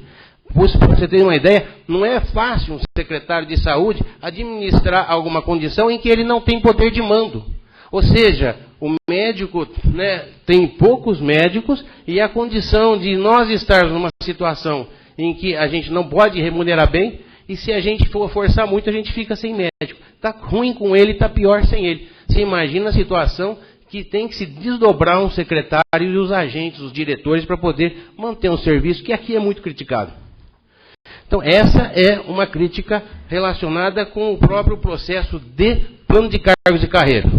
Para você ter uma ideia, não é fácil um secretário de saúde administrar alguma condição em que ele não tem poder de mando. Ou seja, o médico, né, tem poucos médicos e a condição de nós estarmos numa situação em que a gente não pode remunerar bem, e se a gente for forçar muito, a gente fica sem médico. Está ruim com ele, está pior sem ele. Você imagina a situação que tem que se desdobrar um secretário e os agentes, os diretores, para poder manter um serviço que aqui é muito criticado. Então, essa é uma crítica relacionada com o próprio processo de plano de cargos e carreira.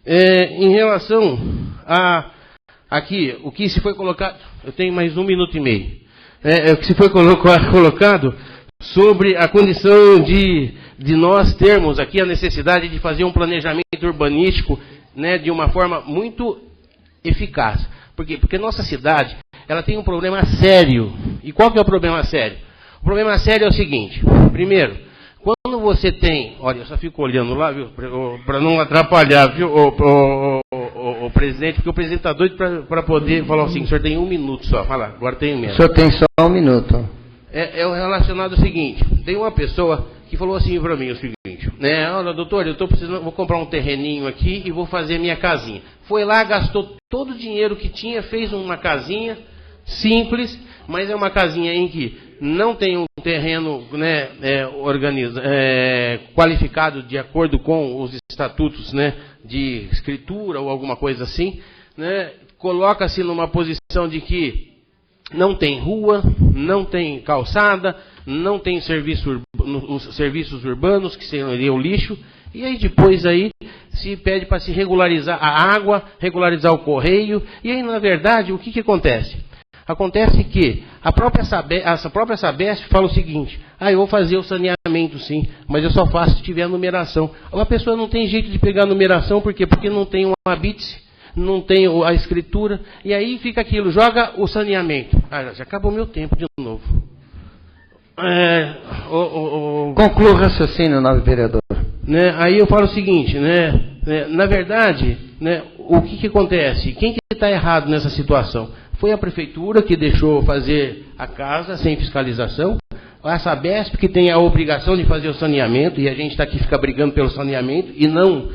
Em relação a aqui, o que se foi colocado, eu tenho mais 1 minuto e meio, o que se foi colocado sobre a condição de nós termos aqui a necessidade de fazer um planejamento urbanístico, né, de uma forma muito eficaz. Por quê? Porque nossa cidade, ela tem um problema sério. E qual que é o problema sério? O problema sério é o seguinte: primeiro, quando você tem... Olha, eu só fico olhando lá, viu, para não atrapalhar, viu, o presidente, porque o presidente está doido para poder falar assim: o senhor tem 1 minuto só. Fala, agora tem menos. O senhor tem só 1 minuto. É relacionado ao seguinte: tem uma pessoa que falou assim para mim o seguinte, né? Olha, doutor, eu estou precisando, vou comprar um terreninho aqui e vou fazer minha casinha. Foi lá, gastou todo o dinheiro que tinha, fez uma casinha simples, mas é uma casinha em que não tem um terreno, né, qualificado de acordo com os estatutos, né, de escritura ou alguma coisa assim, né, coloca-se numa posição de que não tem rua, não tem calçada, não tem os serviços urbanos, que seria o lixo, e aí depois aí se pede para se regularizar a água, regularizar o correio, e aí na verdade o que acontece? Acontece que a própria Sabesp fala o seguinte: eu vou fazer o saneamento sim, mas eu só faço se tiver a numeração. A pessoa não tem jeito de pegar a numeração, por quê? Porque não tem um habite, não tem a escritura, e aí fica aquilo, joga o saneamento. Já acabou meu tempo de novo. Conclua o raciocínio, nobre vereador. Né, aí eu falo o seguinte, na verdade, o que acontece? Quem que está errado nessa situação? Foi a prefeitura que deixou fazer a casa sem fiscalização, a Sabesp que tem a obrigação de fazer o saneamento, e a gente está aqui, fica brigando pelo saneamento, e não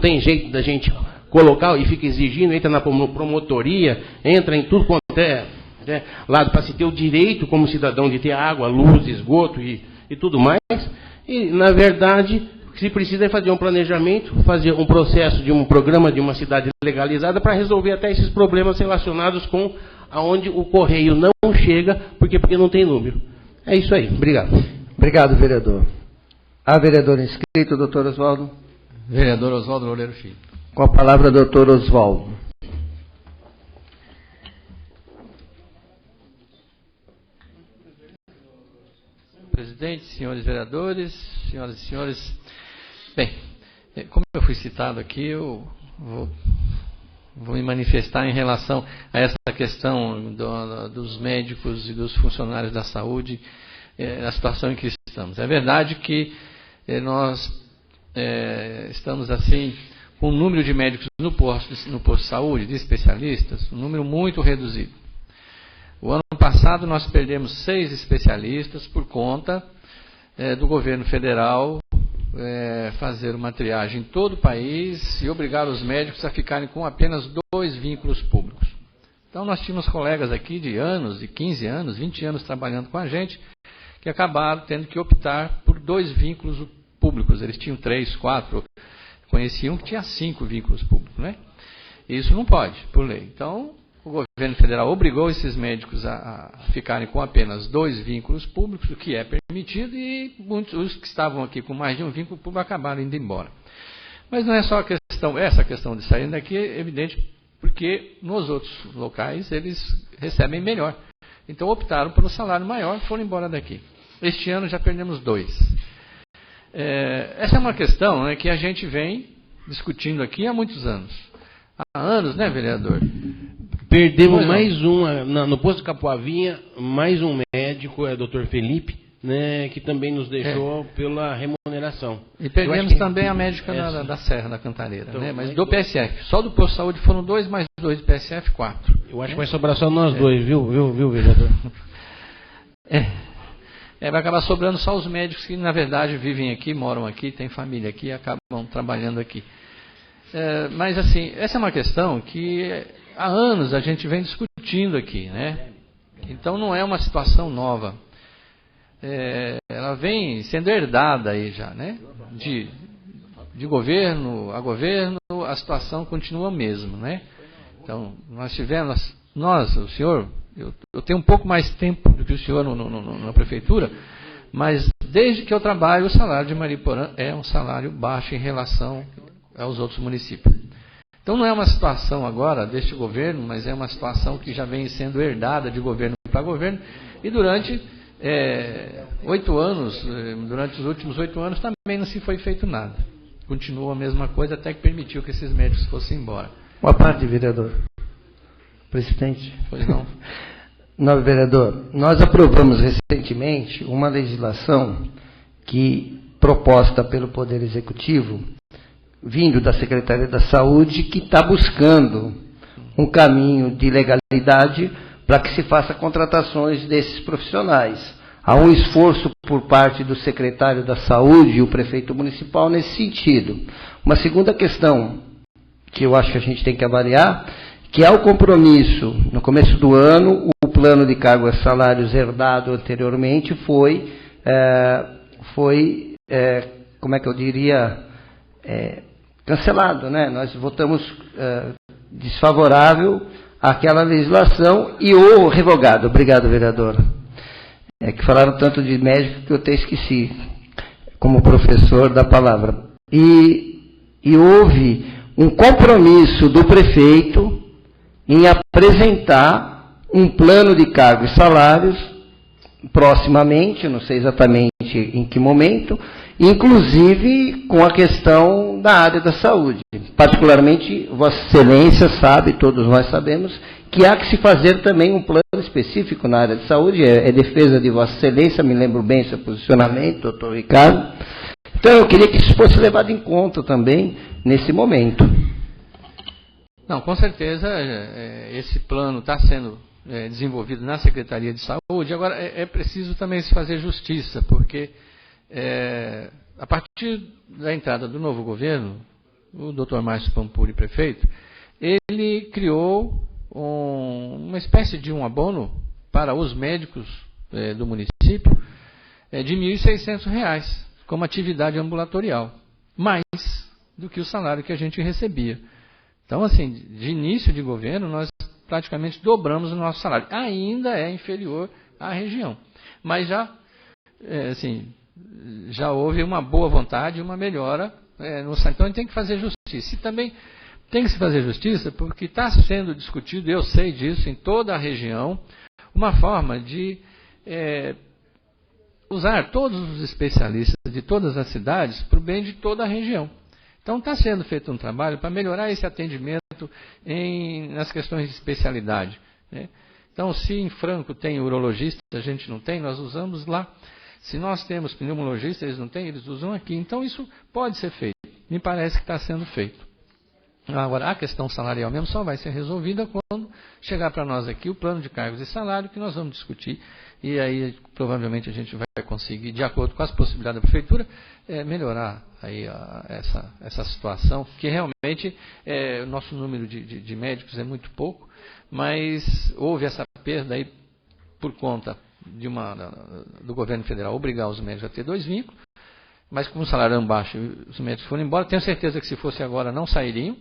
tem jeito da gente colocar, e fica exigindo, entra na promotoria, entra em tudo quanto é lado, para se ter o direito como cidadão de ter água, luz, esgoto e tudo mais. E, na verdade, o que se precisa é fazer um planejamento, fazer um processo de um programa de uma cidade legalizada para resolver até esses problemas relacionados com aonde o correio não chega, porque não tem número. É isso aí. Obrigado. Obrigado, vereador. A vereadora inscrito, doutor Oswaldo. Vereador Oswaldo Loureiro Filho. Com a palavra, doutor Oswaldo. Presidente, senhores vereadores, senhoras e senhores, bem, como eu fui citado aqui, eu vou me manifestar em relação a essa questão dos médicos e dos funcionários da saúde, a situação em que estamos. É verdade que nós estamos assim com um número de médicos no posto de saúde, de especialistas, um número muito reduzido. O ano passado nós perdemos 6 especialistas por conta do governo federal fazer uma triagem em todo o país e obrigar os médicos a ficarem com apenas 2 vínculos públicos. Então nós tínhamos colegas aqui de anos, de 15 anos, 20 anos trabalhando com a gente, que acabaram tendo que optar por 2 vínculos públicos. Eles tinham 3, 4, conheciam que tinha 5 vínculos públicos, né? Isso não pode, por lei. Então o governo federal obrigou esses médicos a ficarem com apenas 2 vínculos públicos, o que é permitido, e muitos os que estavam aqui com mais de um vínculo público acabaram indo embora. Mas não é só essa questão de sair daqui, é evidente, porque nos outros locais eles recebem melhor. Então optaram por um salário maior e foram embora daqui. Este ano já perdemos 2. Essa é uma questão que a gente vem discutindo aqui há muitos anos. Há anos, né, vereador? Perdemos mais no posto de Capoavinha, mais um médico, o Dr. Felipe, né, que também nos deixou pela remuneração. E perdemos também a médica da Serra da Cantareira, então, né, mas do PSF. Só do posto de saúde foram 2, mais 2 do PSF, 4. Eu acho que vai sobrar só nós 2, viu, vereador? Vai acabar sobrando só os médicos que, na verdade, vivem aqui, moram aqui, têm família aqui e acabam trabalhando aqui. Mas, assim, essa é uma questão que há anos a gente vem discutindo aqui, né? Então não é uma situação nova. Ela vem sendo herdada aí já, né? De governo a governo, a situação continua a mesma, né? Então, nós tivemos, o senhor, eu tenho um pouco mais tempo do que o senhor na prefeitura, mas desde que eu trabalho, o salário de Mariporã é um salário baixo em relação aos outros municípios. Então não é uma situação agora deste governo, mas é uma situação que já vem sendo herdada de governo para governo, e durante 8 anos, durante os últimos 8 anos também não se foi feito nada. Continua a mesma coisa, até que permitiu que esses médicos fossem embora. Boa tarde, vereador. Presidente. Pois não. Nobre vereador, nós aprovamos recentemente uma legislação proposta pelo Poder Executivo, vindo da Secretaria da Saúde, que está buscando um caminho de legalidade para que se faça contratações desses profissionais. Há um esforço por parte do secretário da Saúde e o prefeito municipal nesse sentido. Uma segunda questão que eu acho que a gente tem que avaliar, que é o compromisso, no começo do ano, o plano de cargos e salários herdado anteriormente foi como é que eu diria, cancelado, né? Nós votamos desfavorável àquela legislação ou revogado. Obrigado, vereador. Que falaram tanto de médico que eu até esqueci, como professor da palavra. E houve um compromisso do prefeito em apresentar um plano de cargos e salários proximamente, não sei exatamente em que momento, inclusive com a questão da área da saúde. Particularmente, Vossa Excelência sabe, todos nós sabemos, que há que se fazer também um plano específico na área de saúde, é defesa de Vossa Excelência, me lembro bem seu posicionamento, doutor Ricardo. Então, eu queria que isso fosse levado em conta também nesse momento. Não, com certeza, esse plano está sendo desenvolvido na Secretaria de Saúde. Agora, é preciso também se fazer justiça, porque a partir da entrada do novo governo, o Dr. Márcio Pampuri, prefeito, ele criou uma espécie de um abono para os médicos do município de R$ 1.600 como atividade ambulatorial, mais do que o salário que a gente recebia. Então, assim, de início de governo, nós praticamente dobramos o nosso salário. Ainda é inferior à região, mas já houve uma boa vontade, uma melhora no salário. Então, a gente tem que fazer justiça. E também tem que se fazer justiça porque está sendo discutido, eu sei disso, em toda a região, uma forma de usar todos os especialistas de todas as cidades para o bem de toda a região. Então, está sendo feito um trabalho para melhorar esse atendimento nas questões de especialidade, né? Então, se em Franco tem urologista, a gente não tem, nós usamos lá. Se nós temos pneumologista, eles não têm, eles usam aqui. Então, isso pode ser feito. Me parece que está sendo feito. Agora, a questão salarial mesmo só vai ser resolvida quando chegar para nós aqui o plano de cargos e salário, que nós vamos discutir. E aí, provavelmente, a gente vai conseguir, de acordo com as possibilidades da Prefeitura, melhorar aí essa situação, que realmente o nosso número de médicos é muito pouco, mas houve essa perda aí por conta do governo federal obrigar os médicos a ter 2 vínculos, mas como o salário era baixo e os médicos foram embora, tenho certeza que se fosse agora não sairiam,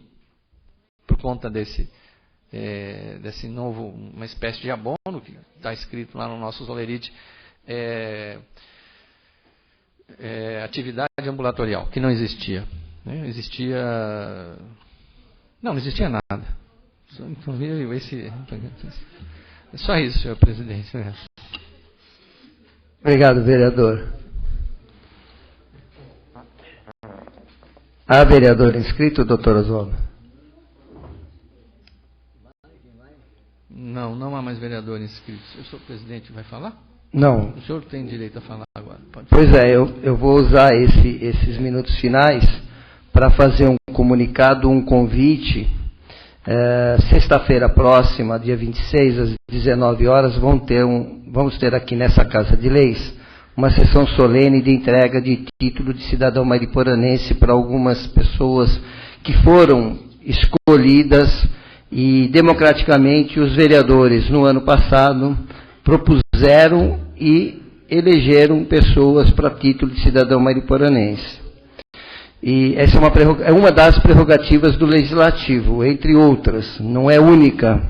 por conta desse novo, uma espécie de abono, que está escrito lá no nosso Zolerite, atividade ambulatorial, que não existia. Né? Não existia nada. Só isso, senhor presidente. Obrigado, vereador. Há vereador inscrito, doutor Oswaldo? Não há mais vereador inscrito. O senhor presidente vai falar? Não. O senhor tem direito a falar agora. Pode falar. Pois é, eu vou usar esses minutos finais para fazer um comunicado, um convite. Sexta-feira próxima, dia 26, às 19 horas, vamos ter aqui nessa Casa de Leis uma sessão solene de entrega de título de cidadão mariporanense para algumas pessoas que foram escolhidas e democraticamente os vereadores no ano passado propuseram e elegeram pessoas para título de cidadão mariporanense. E essa é uma das prerrogativas do Legislativo, entre outras, não é única.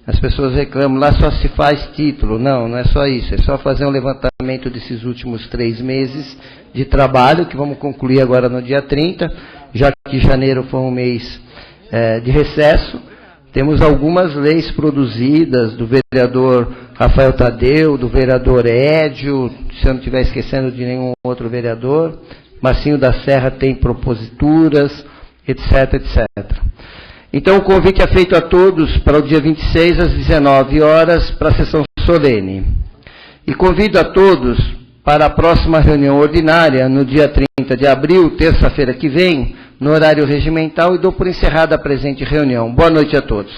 As pessoas reclamam, lá só se faz título. Não é só isso, é só fazer um levantamento desses últimos 3 meses de trabalho, que vamos concluir agora no dia 30, já que janeiro foi um mês de recesso. Temos algumas leis produzidas do vereador Rafael Tadeu, do vereador Édio, se eu não estiver esquecendo de nenhum outro vereador. Marcinho da Serra tem proposituras, etc, etc. Então, o convite é feito a todos para o dia 26, às 19 horas, para a sessão solene. E convido a todos para a próxima reunião ordinária, no dia 30 de abril, terça-feira que vem, no horário regimental, e dou por encerrada a presente reunião. Boa noite a todos.